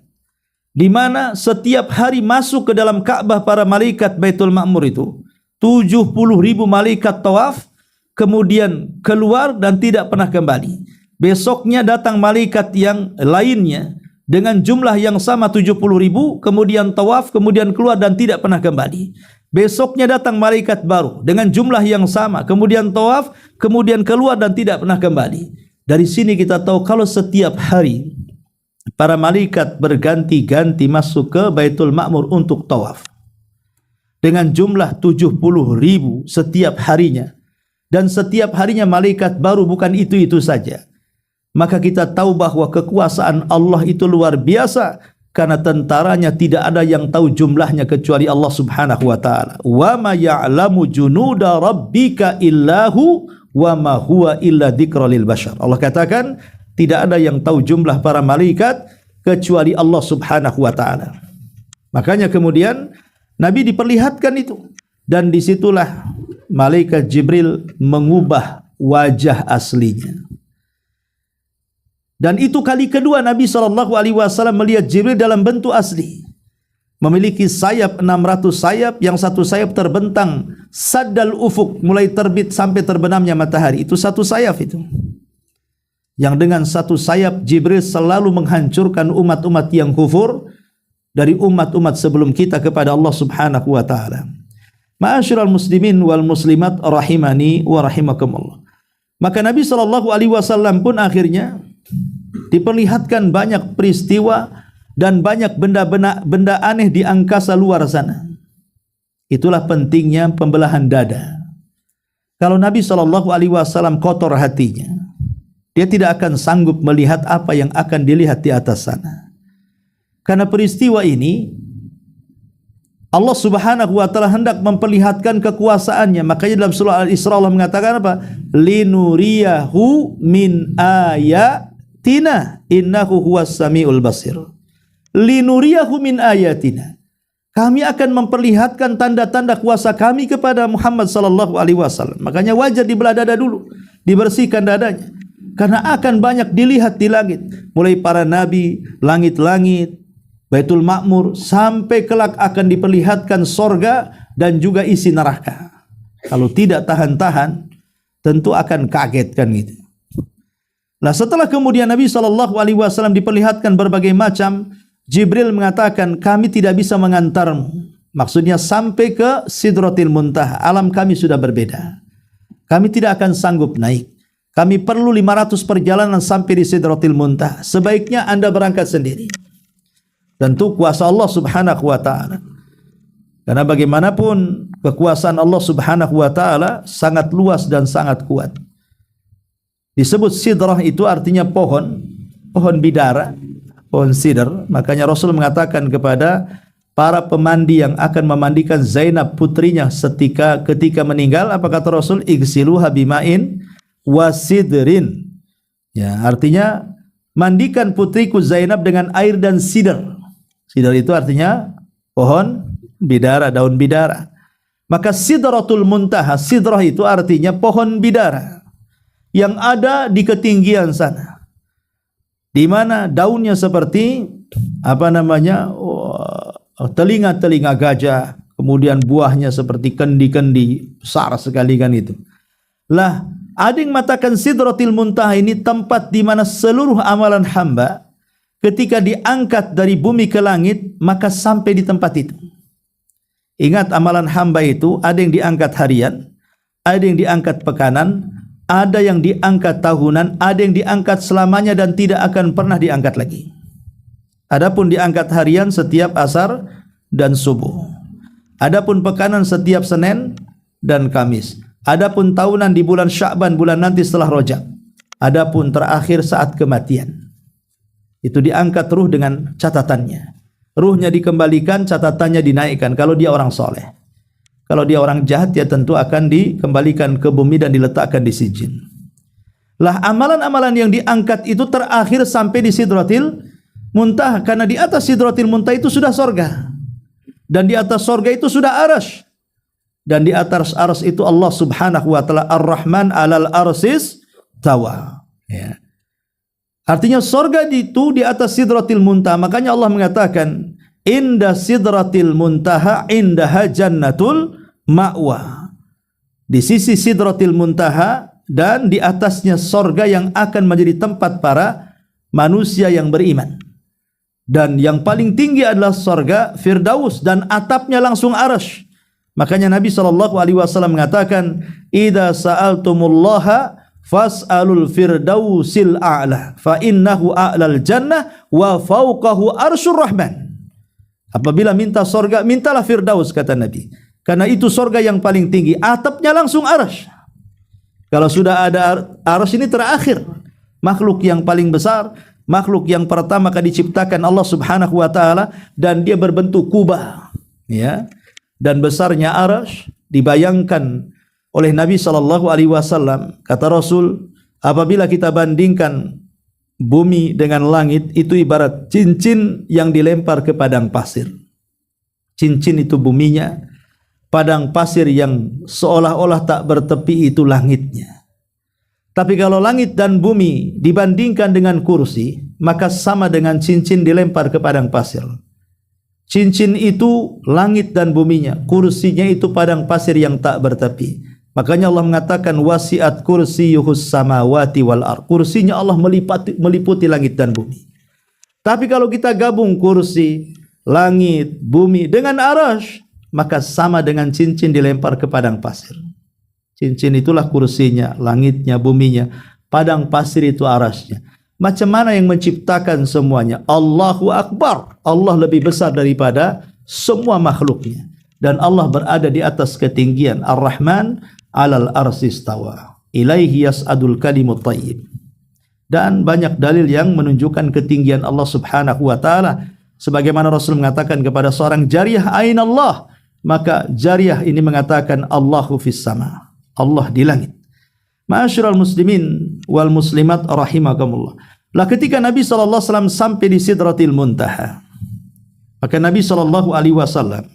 di mana setiap hari masuk ke dalam Ka'bah para malaikat Baitul Ma'mur itu 70.000 malaikat tawaf, kemudian keluar dan tidak pernah kembali. Besoknya datang malaikat yang lainnya dengan jumlah yang sama 70.000, kemudian tawaf, kemudian keluar dan tidak pernah kembali. Besoknya datang malaikat baru dengan jumlah yang sama, kemudian tawaf, kemudian keluar dan tidak pernah kembali. Dari sini kita tahu kalau setiap hari para malaikat berganti-ganti masuk ke Baitul Ma'mur untuk tawaf dengan jumlah 70.000 setiap harinya, dan setiap harinya malaikat baru, bukan itu-itu saja. Maka kita tahu bahwa kekuasaan Allah itu luar biasa, karena tentaranya tidak ada yang tahu jumlahnya kecuali Allah Subhanahu wa taala. Wa ma ya'lamu junuda rabbika illahu wa ma huwa illa dzikra lil bashar. Allah katakan tidak ada yang tahu jumlah para malaikat kecuali Allah Subhanahu wa taala. Makanya kemudian Nabi diperlihatkan itu, dan disitulah malaikat Jibril mengubah wajah aslinya. Dan itu kali kedua Nabi SAW melihat Jibril dalam bentuk asli. Memiliki sayap 600 sayap, yang satu sayap terbentang saddal ufuk, mulai terbit sampai terbenamnya matahari. Itu satu sayap itu. Yang dengan satu sayap Jibril selalu menghancurkan umat-umat yang kufur dari umat-umat sebelum kita kepada Allah Subhanahu wa taala. Ma'asyiral muslimin wal muslimat rahimani wa rahimakumullah. Maka Nabi SAW pun akhirnya diperlihatkan banyak peristiwa dan banyak benda aneh di angkasa luar sana. Itulah pentingnya pembelahan dada. Kalau Nabi SAW kotor hatinya, dia tidak akan sanggup melihat apa yang akan dilihat di atas sana. Karena peristiwa ini Allah Subhanahu wa taala hendak memperlihatkan kekuasaannya. Makanya dalam surah Al-Isra Allah mengatakan apa? Linuriyahu min ayatina innahu huwas samiul basir. Linuriyahu min ayatina. Kami akan memperlihatkan tanda-tanda kuasa kami kepada Muhammad sallallahu alaihi wasallam. Makanya wajar dibelah dada dulu, dibersihkan dadanya. Karena akan banyak dilihat di langit, mulai para nabi, langit-langit, Baitul Ma'mur, sampai kelak akan diperlihatkan sorga dan juga isi neraka. Kalau tidak tahan-tahan, tentu akan kaget kan gitu. Nah, setelah kemudian Nabi SAW diperlihatkan berbagai macam, Jibril mengatakan, kami tidak bisa mengantarmu. Maksudnya sampai ke Sidratil Muntaha. Alam kami sudah berbeda. Kami tidak akan sanggup naik. Kami perlu 500 perjalanan sampai di Sidratil Muntaha. Sebaiknya Anda berangkat sendiri. Tentu kuasa Allah Subhanahu wa taala. Karena bagaimanapun kekuasaan Allah Subhanahu wa taala sangat luas dan sangat kuat. Disebut sidrah itu artinya pohon bidara, pohon sidr. Makanya Rasul mengatakan kepada para pemandi yang akan memandikan Zainab putrinya ketika meninggal, apa kata Rasul? Igsiluha bima'in wasidrin. Ya, artinya mandikan putriku Zainab dengan air dan sidr. Sidr itu artinya pohon bidara, daun bidara. Maka Sidratul Muntaha, sidrah itu artinya pohon bidara yang ada di ketinggian sana, di mana daunnya seperti telinga-telinga gajah, kemudian buahnya seperti kendi-kendi besar sekali kan itu. Lah, ada yang mengatakan Sidratul Muntaha ini tempat di mana seluruh amalan hamba ketika diangkat dari bumi ke langit, maka sampai di tempat itu. Ingat, amalan hamba itu ada yang diangkat harian, ada yang diangkat pekanan, ada yang diangkat tahunan, ada yang diangkat selamanya dan tidak akan pernah diangkat lagi. Adapun diangkat harian setiap asar dan subuh. Adapun pekanan setiap Senin dan Kamis. Adapun tahunan di bulan Sya'ban, bulan nanti setelah Rajab. Adapun terakhir saat kematian. Itu diangkat ruh dengan catatannya. Ruhnya dikembalikan, catatannya dinaikkan kalau dia orang soleh. Kalau dia orang jahat, ya tentu akan dikembalikan ke bumi dan diletakkan di sijin. Lah, amalan-amalan yang diangkat itu terakhir sampai di Sidratil Muntaha. Karena di atas Sidratil Muntaha itu sudah sorga. Dan di atas sorga itu sudah arsy. Dan di atas arsy itu Allah Subhanahu wa taala Ar-Rahman 'alal arsis tawa. Ya. Artinya sorga itu di atas Sidratil Muntaha. Makanya Allah mengatakan, inda Sidratil Muntaha indaha jannatul ma'wa. Di sisi Sidratil Muntaha dan di atasnya sorga yang akan menjadi tempat para manusia yang beriman. Dan yang paling tinggi adalah sorga Firdaus dan atapnya langsung arsy. Makanya Nabi SAW mengatakan, idza sa'altumullaha fas'alul firdausil a'la fa innahu a'lal jannah wa fawqahu arsyur rahman. Apabila minta sorga, mintalah Firdaus, kata Nabi, karena itu sorga yang paling tinggi, atapnya langsung arsy. Kalau sudah ada arsy, ini terakhir, makhluk yang paling besar, makhluk yang pertama kali diciptakan Allah Subhanahu wa taala, dan dia berbentuk kubah, ya. Dan besarnya arsy dibayangkan oleh Nabi SAW, kata Rasul, apabila kita bandingkan bumi dengan langit, itu ibarat cincin yang dilempar ke padang pasir. Cincin itu buminya, padang pasir yang seolah-olah tak bertepi itu langitnya. Tapi kalau langit dan bumi dibandingkan dengan kursi, maka sama dengan cincin dilempar ke padang pasir. Cincin itu langit dan buminya, kursinya itu padang pasir yang tak bertepi. Makanya Allah mengatakan wasi'at kursiyuhus samawati wal ardh. Kursinya Allah meliputi langit dan bumi. Tapi kalau kita gabung kursi, langit, bumi dengan arsy, maka sama dengan cincin dilempar ke padang pasir. Cincin itulah kursinya, langitnya, buminya, padang pasir itu arasnya. Macam mana yang menciptakan semuanya? Allahu Akbar. Allah lebih besar daripada semua makhluknya. Dan Allah berada di atas ketinggian. Ar-Rahman 'alal arsy istawa. Ilaihi yas'adul kalimut thayyib. dan banyak dalil yang menunjukkan ketinggian Allah Subhanahu wa taala. Sebagaimana Rasul mengatakan kepada seorang jariyah, "Aina Allah?" Maka jariyah ini mengatakan, "Allahu fis sama." Allah di langit. Ma'asyiral muslimin wal muslimat rahimakumullah. Lah ketika Nabi sallallahu alaihi wasallam sampai di Sidratil Muntaha, maka Nabi sallallahu alaihi wasallam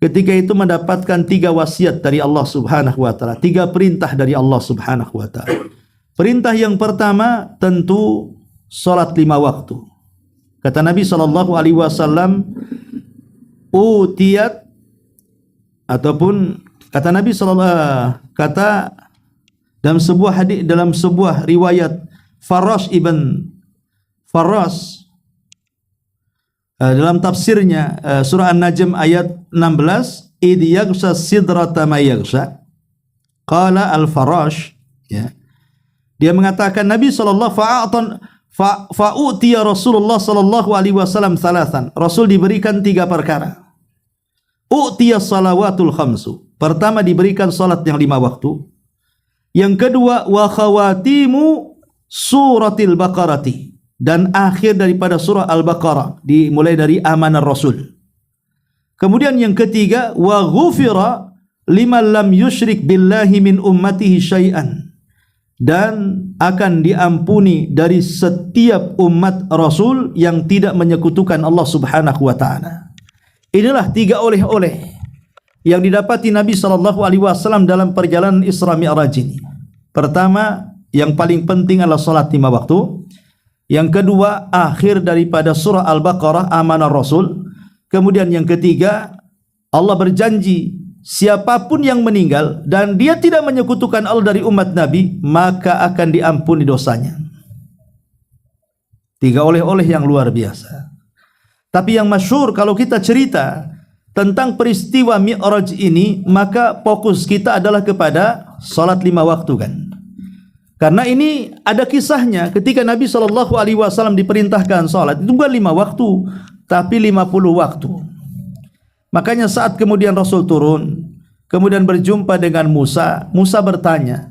ketika itu mendapatkan 3 wasiat dari Allah Subhanahu wa taala, 3 perintah dari Allah Subhanahu wa taala. Perintah yang pertama tentu salat 5 waktu. Kata Nabi sallallahu alaihi wasallam, utiyat, ataupun kata Nabi kata dalam sebuah hadis, dalam sebuah riwayat Farash ibn Farash dalam tafsirnya surah An-Najm ayat 16, id yaghsha sidrata ma yaghsha, qala al-Farash, ya, dia mengatakan Nabi sallallahu fa'utiya Rasulullah sallallahu alaihi wasallam thalathan, Rasul diberikan 3 perkara. U'tiya salawatul khamsu, pertama diberikan salat yang 5 waktu. Yang kedua, wa khawatimu suratil baqarati, dan akhir daripada surah Al-Baqarah, dimulai dari amanar Rasul. Kemudian yang ketiga, wa ghufira liman lam yusyrik billahi min ummatihi syai'an, dan akan diampuni dari setiap umat Rasul yang tidak menyekutukan Allah Subhanahu wa taala. Inilah 3 oleh-oleh yang didapati Nabi sallallahu alaihi wasallam dalam perjalanan Isra Mi'raj ini. Pertama, yang paling penting adalah salat 5 waktu. Yang kedua, akhir daripada surah Al-Baqarah, amanah Rasul. Kemudian yang ketiga, Allah berjanji siapapun yang meninggal dan dia tidak menyekutukan Allah dari umat Nabi, maka akan diampuni dosanya. 3 oleh-oleh yang luar biasa. Tapi yang masyhur kalau kita cerita tentang peristiwa Mi'raj ini, maka fokus kita adalah kepada salat 5 waktu kan. Karena ini ada kisahnya ketika Nabi sallallahu alaihi wasallam diperintahkan salat itu bukan 5 waktu, tapi 50 waktu. Makanya saat kemudian Rasul turun, kemudian berjumpa dengan Musa, Musa bertanya,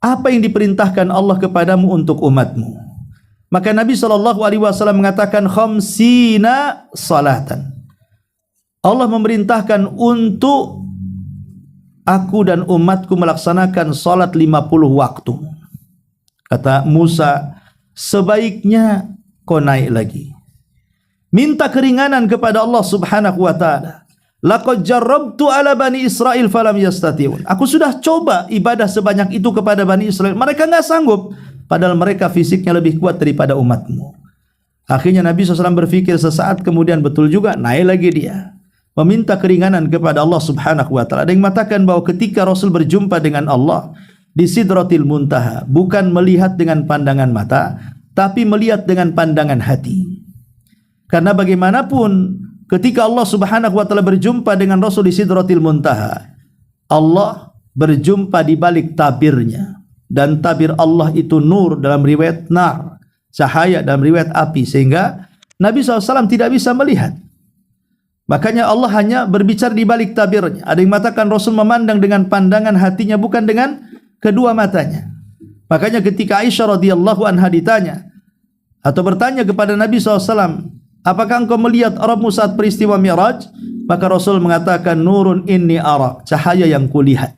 "Apa yang diperintahkan Allah kepadamu untuk umatmu?" Maka Nabi sallallahu alaihi wasallam mengatakan, "Khamsina salatan." Allah memerintahkan untuk aku dan umatku melaksanakan salat 50 waktu. Kata Musa, sebaiknya kau naik lagi, minta keringanan kepada Allah Subhanahu wa taala. Laqad jarrabtu ala bani Israil falam yastati'un. Aku sudah coba ibadah sebanyak itu kepada Bani Israel, mereka enggak sanggup, padahal mereka fisiknya lebih kuat daripada umatmu. Akhirnya Nabi SAW berpikir sesaat, kemudian betul juga, naik lagi dia meminta keringanan kepada Allah Subhanahu wa taala. Ada yang mengatakan bahwa ketika Rasul berjumpa dengan Allah di Sidratil Muntaha, bukan melihat dengan pandangan mata, tapi melihat dengan pandangan hati. Karena bagaimanapun ketika Allah Subhanahu wa taala berjumpa dengan Rasul di Sidratil Muntaha, Allah berjumpa di balik tabirnya, dan tabir Allah itu nur, dalam riwayat nar, cahaya, dalam riwayat api, sehingga Nabi SAW tidak bisa melihat. Makanya Allah hanya berbicara di balik tabirnya. Ada yang mengatakan Rasul memandang dengan pandangan hatinya, bukan dengan kedua matanya. Makanya ketika Aisyah radhiyallahu anha ditanya atau bertanya kepada Nabi SAW, apakah engkau melihat Rabbmu saat peristiwa Mi'raj? Maka Rasul mengatakan, nurun inni ara, cahaya yang kulihat.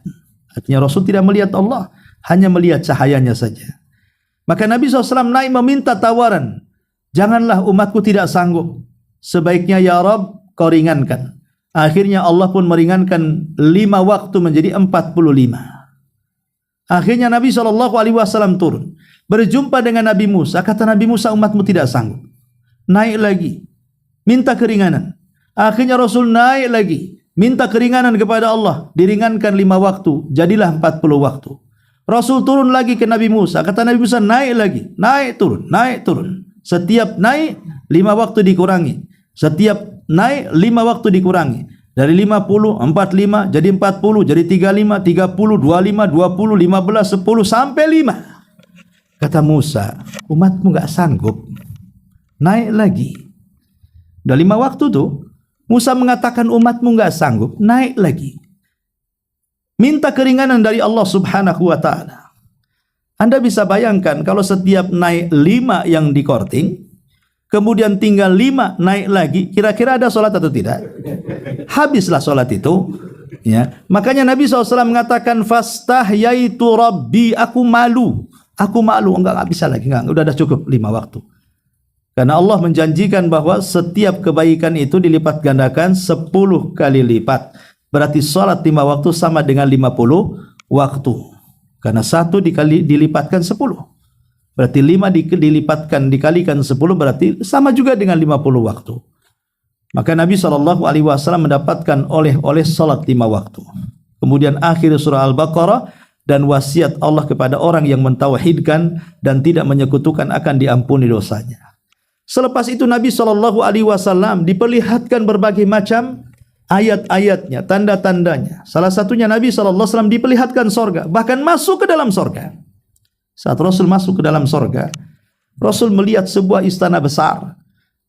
Artinya Rasul tidak melihat Allah, hanya melihat cahayanya saja. Maka Nabi SAW naik meminta tawaran, janganlah umatku tidak sanggup, sebaiknya ya Rabb kau ringankan. Akhirnya Allah pun meringankan 5 waktu menjadi 45. Akhirnya Nabi SAW turun, berjumpa dengan Nabi Musa. Kata Nabi Musa, umatmu tidak sanggup, naik lagi, minta keringanan. Akhirnya Rasul naik lagi, minta keringanan kepada Allah, diringankan 5 waktu, jadilah 40 waktu. Rasul turun lagi ke Nabi Musa. Kata Nabi Musa, naik lagi, naik turun, naik turun. Setiap naik 5 waktu dikurangi, setiap naik 5 waktu dikurangi. Dari 50, 45, jadi 40, jadi 35, 30, 25, 20, 15, 10, sampai 5. Kata Musa, umatmu gak sanggup, naik lagi. Udah 5 waktu tuh, Musa mengatakan umatmu gak sanggup, naik lagi. Minta keringanan dari Allah Subhanahu wa ta'ala. Anda bisa bayangkan kalau setiap naik 5 yang di korting, kemudian tinggal 5 naik lagi, kira-kira ada sholat atau tidak? Habislah sholat itu. Ya, makanya Nabi SAW mengatakan fastahyaitu rabbi, aku malu, enggak bisa lagi, enggak, udah cukup 5 waktu. Karena Allah menjanjikan bahwa setiap kebaikan itu dilipat gandakan 10 kali lipat. Berarti salat 5 waktu sama dengan 50 waktu. Karena 1 dilipatkan 10. Berarti 5 dikalikan 10 berarti sama juga dengan 50 waktu. Maka Nabi SAW mendapatkan oleh salat 5 waktu. Kemudian akhir surah Al-Baqarah, dan wasiat Allah kepada orang yang mentauhidkan dan tidak menyekutukan akan diampuni dosanya. Selepas itu Nabi SAW diperlihatkan berbagai macam ayat-ayatnya, tanda-tandanya. Salah satunya Nabi SAW diperlihatkan sorga, bahkan masuk ke dalam sorga. Saat Rasul masuk ke dalam sorga, Rasul melihat sebuah istana besar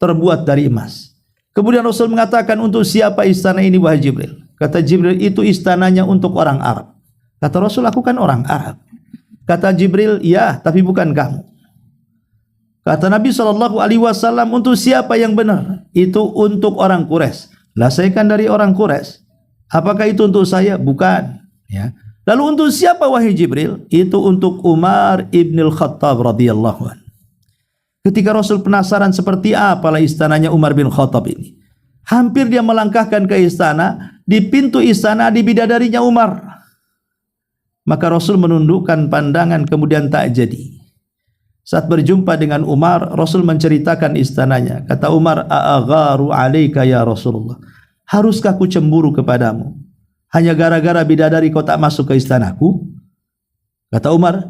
terbuat dari emas. Kemudian Rasul mengatakan, untuk siapa istana ini wahai Jibril? Kata Jibril, itu istananya untuk orang Arab. Kata Rasul, aku kan orang Arab. Kata Jibril, ya, tapi bukan kamu. Kata Nabi SAW, untuk siapa yang benar? Itu untuk orang Quraisy. Lah saya kan dari orang Quraisy. Apakah itu untuk saya? Bukan. Ya. Lalu untuk siapa wahai Jibril? Itu untuk Umar ibn al-Khattab radhiyallahu anhu. Ketika Rasul penasaran seperti apalah istananya Umar bin Khattab ini, hampir dia melangkahkan ke istana. Di pintu istana di bidadarinya Umar. Maka Rasul menundukkan pandangan, kemudian tak jadi. Saat berjumpa dengan Umar, Rasul menceritakan istananya. Kata Umar, "A'agharu 'alaika ya Rasulullah? Haruskah ku cemburu kepadamu? Hanya gara-gara bidadari kau tak masuk ke istanaku?" Kata Umar,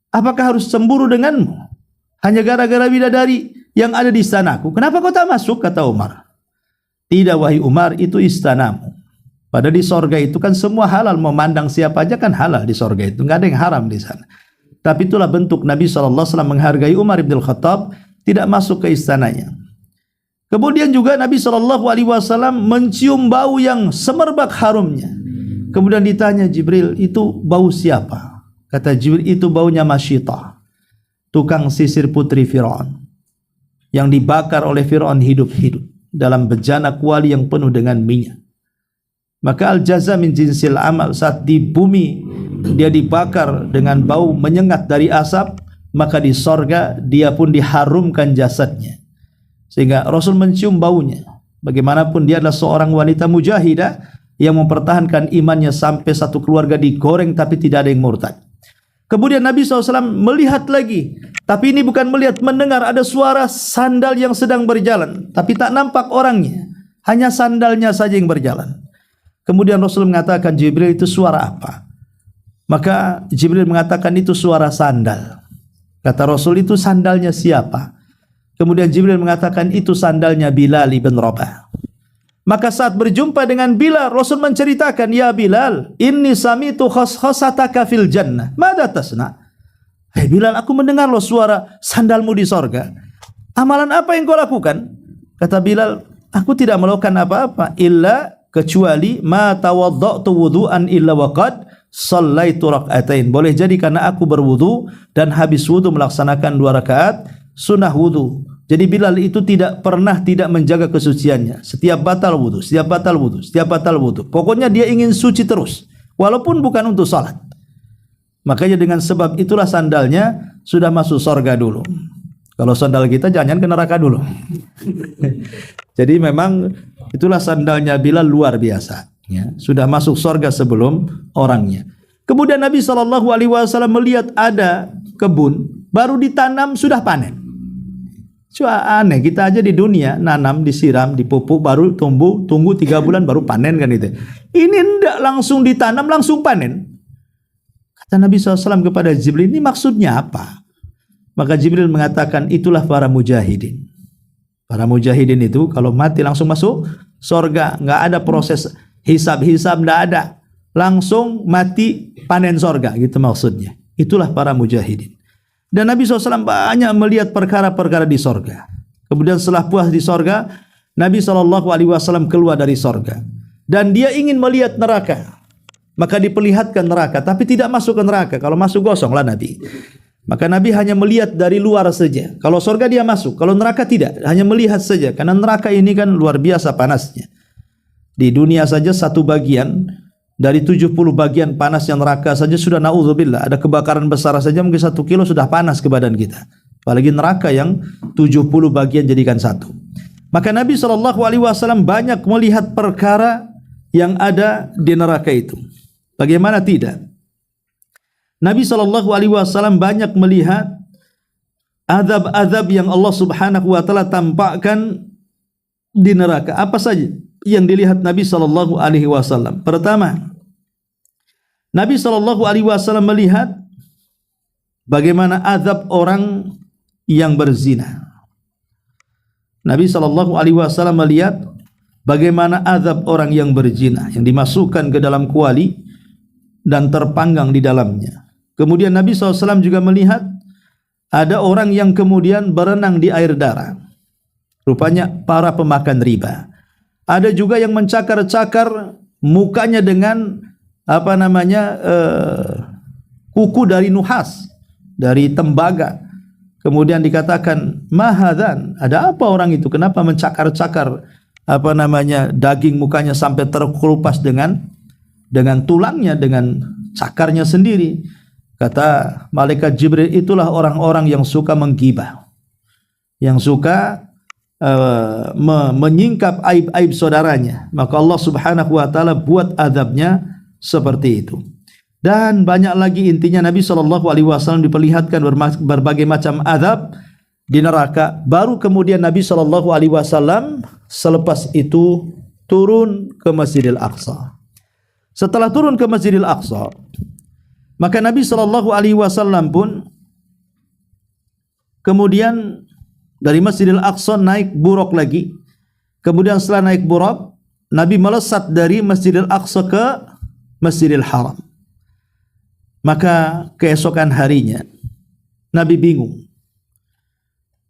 "Apakah harus cemburu denganmu? Hanya gara-gara bidadari yang ada di istanaku. Kenapa kau tak masuk?" Kata Umar. "Tidak wahai Umar, itu istanamu. Pada di sorga itu kan semua halal, memandang siapa aja kan halal di sorga itu, nggak ada yang haram di sana. Tapi itulah bentuk Nabi SAW menghargai Umar bin Khattab, tidak masuk ke istananya." Kemudian juga Nabi SAW mencium bau yang semerbak harumnya. Kemudian ditanya Jibril, itu bau siapa? Kata Jibril, itu baunya Masyitah, tukang sisir putri Fir'aun, yang dibakar oleh Fir'aun hidup-hidup dalam bejana kuali yang penuh dengan minyak. Maka al-jaza min jinsil amal, saat di bumi dia dibakar dengan bau menyengat dari asap, maka di sorga dia pun diharumkan jasadnya, sehingga Rasul mencium baunya. Bagaimanapun dia adalah seorang wanita mujahidah yang mempertahankan imannya sampai satu keluarga digoreng tapi tidak ada yang murtad. Kemudian Nabi SAW melihat lagi, tapi ini bukan melihat, mendengar ada suara sandal yang sedang berjalan, tapi tak nampak orangnya, hanya sandalnya saja yang berjalan. Kemudian Rasul mengatakan, Jibril, itu suara apa? Maka Jibril mengatakan, itu suara sandal. Kata Rasul, itu sandalnya siapa? Kemudian Jibril mengatakan, itu sandalnya Bilal ibn Rabah. Maka saat berjumpa dengan Bilal, Rasul menceritakan, ya Bilal, inni samitu khosataka fil jannah, mada tasna? Hai Bilal, aku mendengar loh suara sandalmu di sorga. Amalan apa yang kau lakukan? Kata Bilal, aku tidak melakukan apa-apa, illa kecuali ma tawadda'tu wudu'an illa waqad shallaitu rak'atain. Boleh jadi karena aku berwudu dan habis wudu melaksanakan 2 rakaat sunnah wudu. Jadi Bilal itu tidak pernah tidak menjaga kesuciannya. Setiap batal wudu, setiap batal wudu, setiap batal wudu. Pokoknya dia ingin suci terus, walaupun bukan untuk salat. Makanya dengan sebab itulah sandalnya sudah masuk surga dulu. Kalau sandal kita jangan ke neraka dulu. Jadi memang itulah sandalnya Bilal luar biasa. Ya, sudah masuk surga sebelum orangnya. Kemudian Nabi SAW melihat ada kebun baru ditanam sudah panen. Cuma aneh, kita aja di dunia nanam, disiram, dipupuk, baru tumbuh, tunggu 3 bulan baru panen kan itu. Ini enggak, langsung ditanam langsung panen. Kata Nabi SAW kepada Jibril, ini maksudnya apa? Maka Jibril mengatakan, itulah para mujahidin. Para mujahidin itu kalau mati langsung masuk surga, nggak ada proses hisab-hisab, nggak ada, langsung mati panen surga, gitu maksudnya. Itulah para mujahidin. Dan Nabi SAW banyak melihat perkara-perkara di surga. Kemudian setelah puas di surga, Nabi SAW keluar dari surga dan dia ingin melihat neraka. maka diperlihatkan neraka, tapi tidak masuk ke neraka. Kalau masuk gosonglah Nabi. Maka Nabi hanya melihat dari luar saja. Kalau surga dia masuk, kalau neraka tidak, hanya melihat saja. Karena neraka ini kan luar biasa panasnya. Di dunia saja satu bagian dari 70 bagian panasnya neraka saja sudah naudzubillah. Ada kebakaran besar saja mungkin 1 kilo sudah panas ke badan kita. Apalagi neraka yang 70 bagian jadikan satu. Maka Nabi SAW banyak melihat perkara yang ada di neraka itu. Bagaimana tidak? Nabi SAW banyak melihat azab-azab yang Allah Subhanahu wa taala tampakkan di neraka. Apa saja yang dilihat Nabi SAW? Pertama, Nabi SAW melihat bagaimana azab orang yang berzina. Nabi SAW melihat bagaimana azab orang yang berzina, yang dimasukkan ke dalam kuali dan terpanggang di dalamnya. Kemudian Nabi SAW juga melihat ada orang yang kemudian berenang di air darah. Rupanya para pemakan riba. Ada juga yang mencakar-cakar mukanya dengan kuku dari nuhas, dari tembaga. Kemudian dikatakan, "Mahadan, ada apa orang itu? Kenapa mencakar-cakar daging mukanya sampai terkelupas dengan tulangnya, dengan cakarnya sendiri?" Kata malaikat Jibril, itulah orang-orang yang suka menggibah, yang suka menyingkap aib-aib saudaranya. Maka Allah Subhanahu wa taala buat azabnya seperti itu. Dan banyak lagi, intinya Nabi SAW diperlihatkan berbagai macam azab di neraka. Baru kemudian Nabi SAW selepas itu turun ke Masjidil Aqsa. Setelah turun ke Masjidil Aqsa, maka Nabi SAW pun kemudian dari Masjidil Aqsa naik buruk lagi. Kemudian setelah naik buruk, Nabi melesat dari Masjidil Aqsa ke Masjidil Haram. Maka keesokan harinya Nabi bingung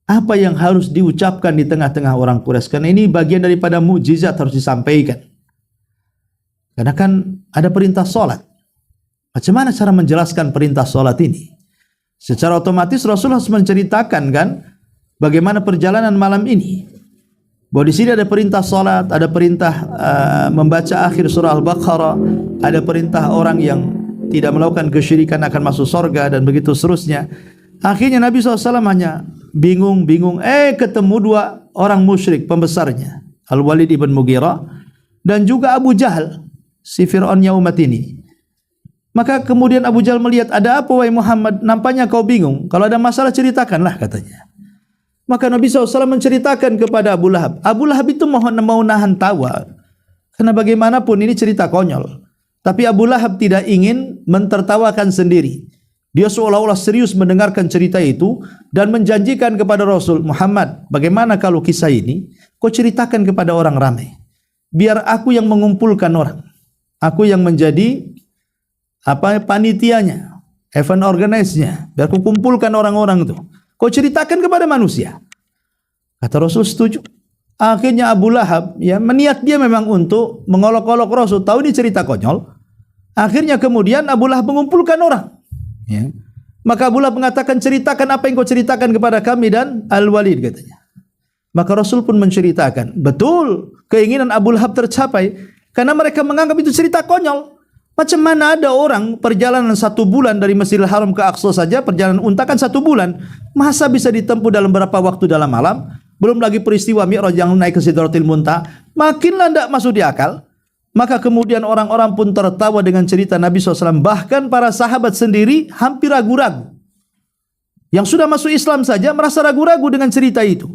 apa yang harus diucapkan di tengah-tengah orang Quraisy, karena ini bagian daripada mukjizat harus disampaikan. Karena kan ada perintah salat. Macam mana cara menjelaskan perintah salat ini? Secara otomatis Rasul harus menceritakan kan bagaimana perjalanan malam ini. Bahwa di sini ada perintah salat, ada perintah membaca akhir surah Al-Baqarah, ada perintah orang yang tidak melakukan kesyirikan akan masuk surga, dan begitu seterusnya. Akhirnya Nabi SAW hanya bingung, ketemu dua orang musyrik pembesarnya, Al-Walid ibn Mughirah dan juga Abu Jahal, si Fir'aunnya umat ini. Maka kemudian Abu Jahal melihat, ada apa wahai Muhammad, nampaknya kau bingung, kalau ada masalah ceritakanlah, katanya. Maka Nabi SAW menceritakan kepada Abu Lahab. Abu Lahab itu mau nahan tawa, karena bagaimanapun ini cerita konyol. Tapi Abu Lahab tidak ingin mentertawakan sendiri. Dia seolah-olah serius mendengarkan cerita itu dan menjanjikan kepada Rasul, Muhammad, bagaimana kalau kisah ini kau ceritakan kepada orang ramai, biar aku yang mengumpulkan orang, aku yang menjadi panitianya, event organize-nya, biar aku kumpulkan orang-orang itu, kau ceritakan kepada manusia. Kata Rasul setuju. Akhirnya Abu Lahab meniat dia memang untuk mengolok-olok Rasul, tahu ini cerita konyol. Akhirnya kemudian Abu Lahab mengumpulkan orang. Maka Abu Lahab mengatakan, ceritakan apa yang kau ceritakan kepada kami dan Al-Walid, katanya. Maka Rasul pun menceritakan. Betul, keinginan Abu Lahab tercapai, karena mereka menganggap itu cerita konyol. Macam mana ada orang perjalanan 1 bulan dari Masjidil Haram ke Aqsa saja, perjalanan unta kan 1 bulan, masa bisa ditempuh dalam berapa waktu dalam malam? Belum lagi peristiwa Mi'raj yang naik ke Sidratil Muntaha, makinlah tidak masuk di akal. Maka kemudian orang-orang pun tertawa dengan cerita Nabi SAW. Bahkan para sahabat sendiri hampir ragu-ragu. Yang sudah masuk Islam saja merasa ragu-ragu dengan cerita itu.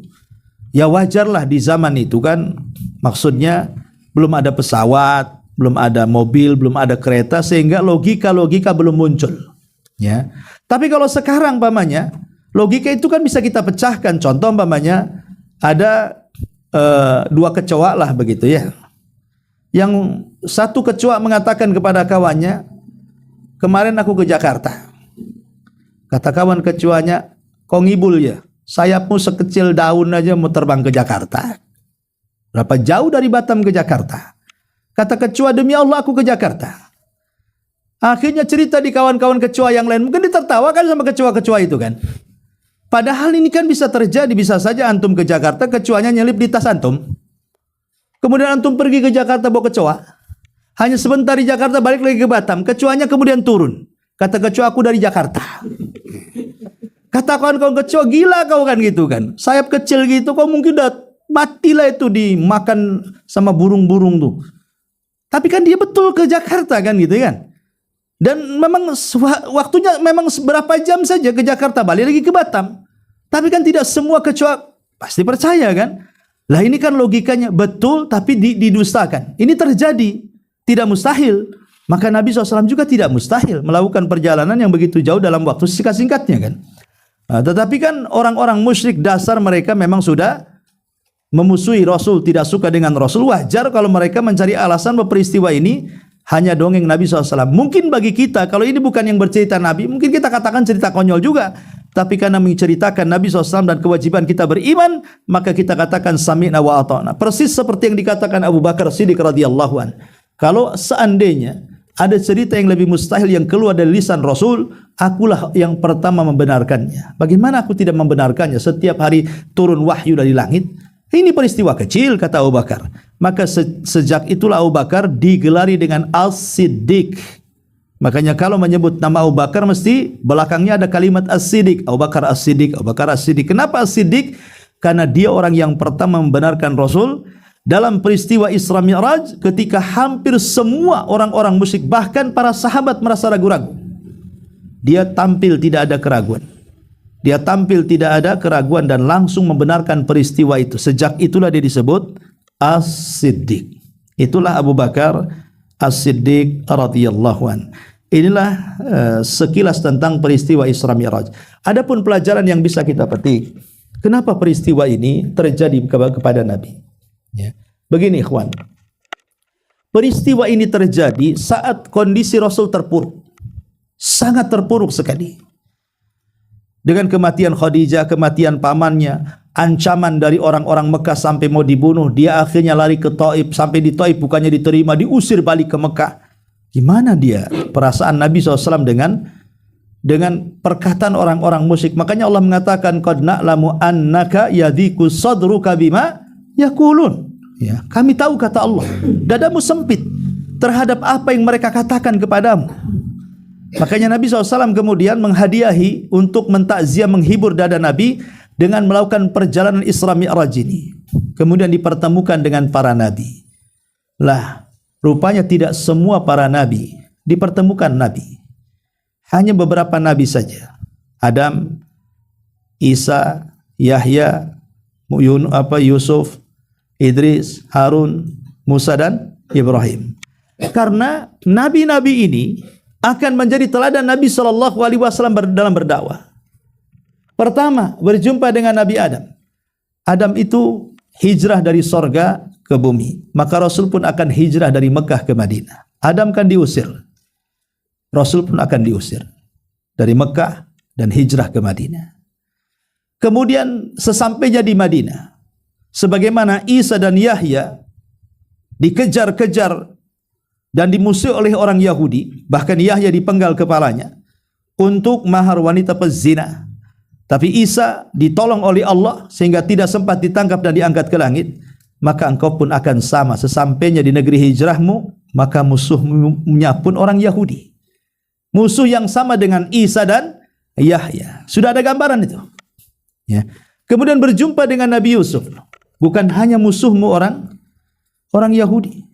Ya wajarlah di zaman itu kan, maksudnya belum ada pesawat, belum ada mobil, belum ada kereta, sehingga logika-logika belum muncul. Ya. Tapi kalau sekarang umpamanya, logika itu kan bisa kita pecahkan. Contoh umpamanya ada 2 kecoa lah begitu ya. Yang satu kecoa mengatakan kepada kawannya, kemarin aku ke Jakarta. Kata kawan kecoanya, kau ngibul ya, sayapmu sekecil daun aja mau terbang ke Jakarta. Berapa jauh dari Batam ke Jakarta? Kata kecoa, demi Allah aku ke Jakarta. Akhirnya cerita di kawan-kawan kecoa yang lain. Mungkin ditertawakan sama kecoa-kecoa itu kan. Padahal ini kan bisa terjadi. Bisa saja antum ke Jakarta, kecoanya nyelip di tas antum. Kemudian antum pergi ke Jakarta bawa kecoa. Hanya sebentar di Jakarta balik lagi ke Batam. Kecoanya kemudian turun. Kata kecoa, aku dari Jakarta. Kata kawan-kawan kecoa, gila kau kan gitu kan. Sayap kecil gitu, kau mungkin udah matilah itu dimakan sama burung-burung tuh. Tapi kan dia betul ke Jakarta kan gitu kan. Dan memang waktunya memang beberapa jam saja ke Jakarta, balik lagi ke Batam. Tapi kan tidak semua kecoa pasti percaya kan. Lah ini kan logikanya betul tapi didustakan. Ini terjadi, tidak mustahil. Maka Nabi SAW juga tidak mustahil melakukan perjalanan yang begitu jauh dalam waktu singkat-singkatnya kan. Nah, tetapi kan orang-orang musyrik dasar mereka memang sudah memusuhi Rasul, tidak suka dengan Rasul. Wajar kalau mereka mencari alasan bahwa peristiwa ini hanya dongeng Nabi SAW. Mungkin bagi kita, kalau ini bukan yang bercerita Nabi, mungkin kita katakan cerita konyol juga. Tapi karena menceritakan Nabi SAW dan kewajiban kita beriman, maka kita katakan sami'na wa ata'na. Persis seperti yang dikatakan Abu Bakar Siddiq radhiyallahu an. Kalau seandainya ada cerita yang lebih mustahil yang keluar dari lisan Rasul, akulah yang pertama membenarkannya. Bagaimana aku tidak membenarkannya? Setiap hari turun wahyu dari langit. Ini peristiwa kecil, kata Abu Bakar. Maka sejak itulah Abu Bakar digelari dengan As-Siddiq. Makanya kalau menyebut nama Abu Bakar mesti belakangnya ada kalimat As-Siddiq. Abu Bakar As-Siddiq, Abu Bakar As-Siddiq. Kenapa As-Siddiq? Karena dia orang yang pertama membenarkan Rasul dalam peristiwa Isra Mi'raj ketika hampir semua orang-orang musyrik, bahkan para sahabat merasa ragu-ragu. Dia tampil tidak ada keraguan. Dia tampil tidak ada keraguan dan langsung membenarkan peristiwa itu. Sejak itulah dia disebut As-Siddiq. Itulah Abu Bakar As-Siddiq radhiyallahu an. Inilah sekilas tentang peristiwa Isra Mi'raj. Adapun pelajaran yang bisa kita petik, kenapa peristiwa ini terjadi kepada Nabi? Ya. Begini ikhwan, peristiwa ini terjadi saat kondisi Rasul terpuruk, sangat terpuruk sekali. Dengan kematian Khadijah, kematian pamannya, ancaman dari orang-orang Mekah sampai mau dibunuh, dia akhirnya lari ke Taif. Sampai di Taif bukannya diterima, diusir balik ke Mekah. Gimana dia perasaan Nabi SAW dengan perkataan orang-orang musyrik? Makanya Allah mengatakan, qad na'lamu annaka yadhiku sadruka bima yaqulun. Ya, kami tahu, kata Allah, dadamu sempit terhadap apa yang mereka katakan kepadamu. Makanya Nabi SAW kemudian menghadiahi untuk mentakziah, menghibur dada Nabi dengan melakukan perjalanan Isra Mi'raj ini. Kemudian dipertemukan dengan para Nabi. Lah, rupanya tidak semua para Nabi dipertemukan Nabi. Hanya beberapa Nabi saja. Adam, Isa, Yahya, Yusuf, Idris, Harun, Musa dan Ibrahim. Karena Nabi-Nabi ini akan menjadi teladan Nabi SAW dalam berdakwah. Pertama, berjumpa dengan Nabi Adam. Adam itu hijrah dari sorga ke bumi. Maka Rasul pun akan hijrah dari Mekah ke Madinah. Adam kan diusir. Rasul pun akan diusir dari Mekah dan hijrah ke Madinah. Kemudian sesampainya di Madinah, sebagaimana Isa dan Yahya dikejar-kejar dan dimusuhi oleh orang Yahudi, bahkan Yahya dipenggal kepalanya untuk mahar wanita pezina. Tapi Isa ditolong oleh Allah sehingga tidak sempat ditangkap dan diangkat ke langit. Maka engkau pun akan sama, sesampainya di negeri hijrahmu, maka musuhnya pun orang Yahudi. Musuh yang sama dengan Isa dan Yahya. Sudah ada gambaran itu. Ya. Kemudian berjumpa dengan Nabi Yusuf. Bukan hanya musuhmu orang Yahudi,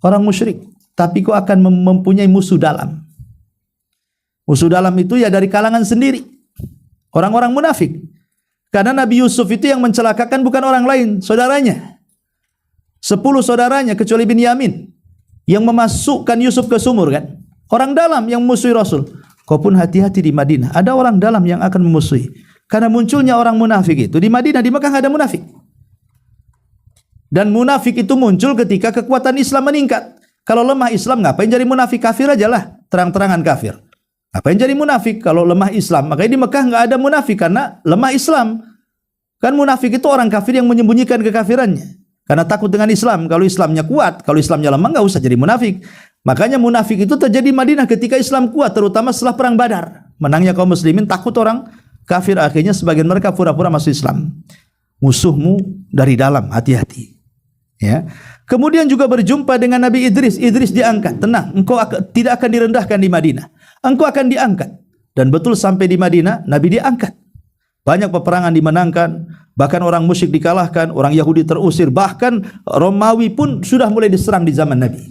orang musyrik, tapi kau akan mempunyai musuh dalam. Musuh dalam itu ya dari kalangan sendiri, orang-orang munafik. Karena Nabi Yusuf itu yang mencelakakan bukan orang lain, saudaranya. 10 saudaranya kecuali Binyamin yang memasukkan Yusuf ke sumur kan. Orang dalam yang memusuhi Rasul. Kau pun hati-hati di Madinah, ada orang dalam yang akan memusuhi. Karena munculnya orang munafik itu di Madinah, di Mekah nggak ada munafik. Dan munafik itu muncul ketika kekuatan Islam meningkat. Kalau lemah Islam, ngapain jadi munafik? Kafir aja lah, terang-terangan kafir. Ngapain jadi munafik kalau lemah Islam? Makanya di Mekah nggak ada munafik karena lemah Islam. Kan munafik itu orang kafir yang menyembunyikan kekafirannya karena takut dengan Islam. Kalau Islamnya kuat, kalau Islamnya lemah, nggak usah jadi munafik. Makanya munafik itu terjadi di Madinah ketika Islam kuat, terutama setelah perang Badar. Menangnya kaum muslimin, takut orang kafir, akhirnya sebagian mereka pura-pura masuk Islam. Musuhmu dari dalam, hati-hati. Ya. Kemudian juga berjumpa dengan Nabi Idris. Idris diangkat, tenang, engkau tidak akan direndahkan di Madinah. Engkau akan diangkat. Dan betul sampai di Madinah, Nabi diangkat. Banyak peperangan dimenangkan, bahkan orang musyrik dikalahkan, orang Yahudi terusir, bahkan Romawi pun sudah mulai diserang di zaman Nabi.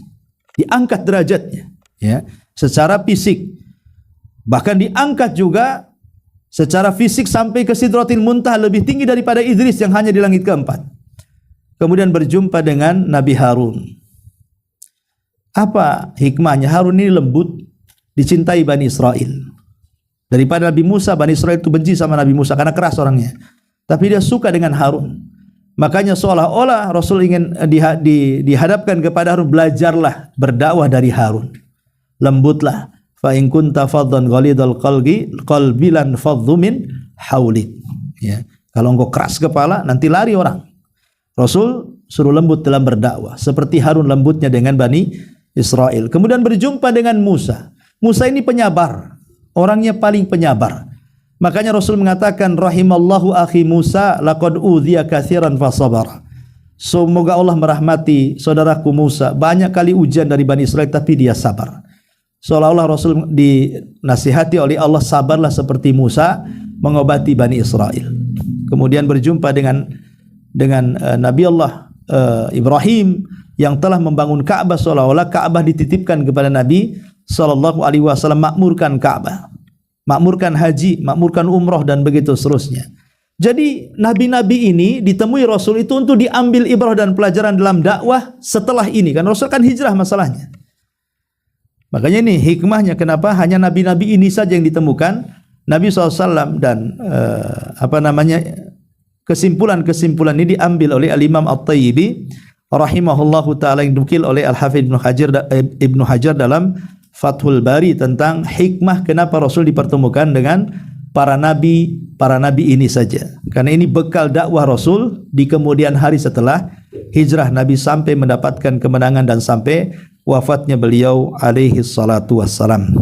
Diangkat derajatnya, ya, secara fisik. Bahkan diangkat juga secara fisik sampai ke Sidratil Muntaha, lebih tinggi daripada Idris yang hanya di langit keempat. Kemudian berjumpa dengan Nabi Harun. Apa hikmahnya? Harun ini lembut, dicintai Bani Israel. Daripada Nabi Musa, Bani Israel itu benci sama Nabi Musa karena keras orangnya. Tapi dia suka dengan Harun. Makanya seolah-olah Rasul ingin dihadapkan kepada Harun, belajarlah berdakwah dari Harun. Lembutlah. Fa in kunta faddan ghalidal qalbi lan faddu min haulik. Ya. Kalau engkau keras kepala, nanti lari orang. Rasul suruh lembut dalam berdakwah, seperti Harun lembutnya dengan Bani Israel. Kemudian berjumpa dengan Musa. Musa ini penyabar. Orangnya paling penyabar. Makanya Rasul mengatakan, rahimallahu akhi Musa laqad udhiya katsiran fasabara. Semoga Allah merahmati saudaraku Musa. Banyak kali ujian dari Bani Israel tapi dia sabar. Seolah-olah Rasul dinasihati oleh Allah, sabarlah seperti Musa mengobati Bani Israel. Kemudian berjumpa dengan Nabi Allah Ibrahim yang telah membangun Ka'bah, seolah-olah Ka'bah dititipkan kepada Nabi sallallahu alaihi wasallam, makmurkan Ka'bah, makmurkan haji, makmurkan umroh, dan begitu seterusnya. Jadi nabi-nabi ini ditemui Rasul itu untuk diambil ibrah dan pelajaran dalam dakwah setelah ini, kan Rasul kan hijrah masalahnya. Makanya ini hikmahnya kenapa hanya nabi-nabi ini saja yang ditemukan. Nabi SAW dan kesimpulan-kesimpulan ini diambil oleh Al-Imam At-Tayyibi rahimahullahu ta'ala, yang dinukil oleh Al-Hafidh Ibnu Hajar dalam Fathul Bari tentang hikmah kenapa Rasul dipertemukan dengan para nabi ini saja. Karena ini bekal dakwah Rasul di kemudian hari setelah hijrah Nabi sampai mendapatkan kemenangan dan sampai wafatnya beliau alaihi salatu wassalam.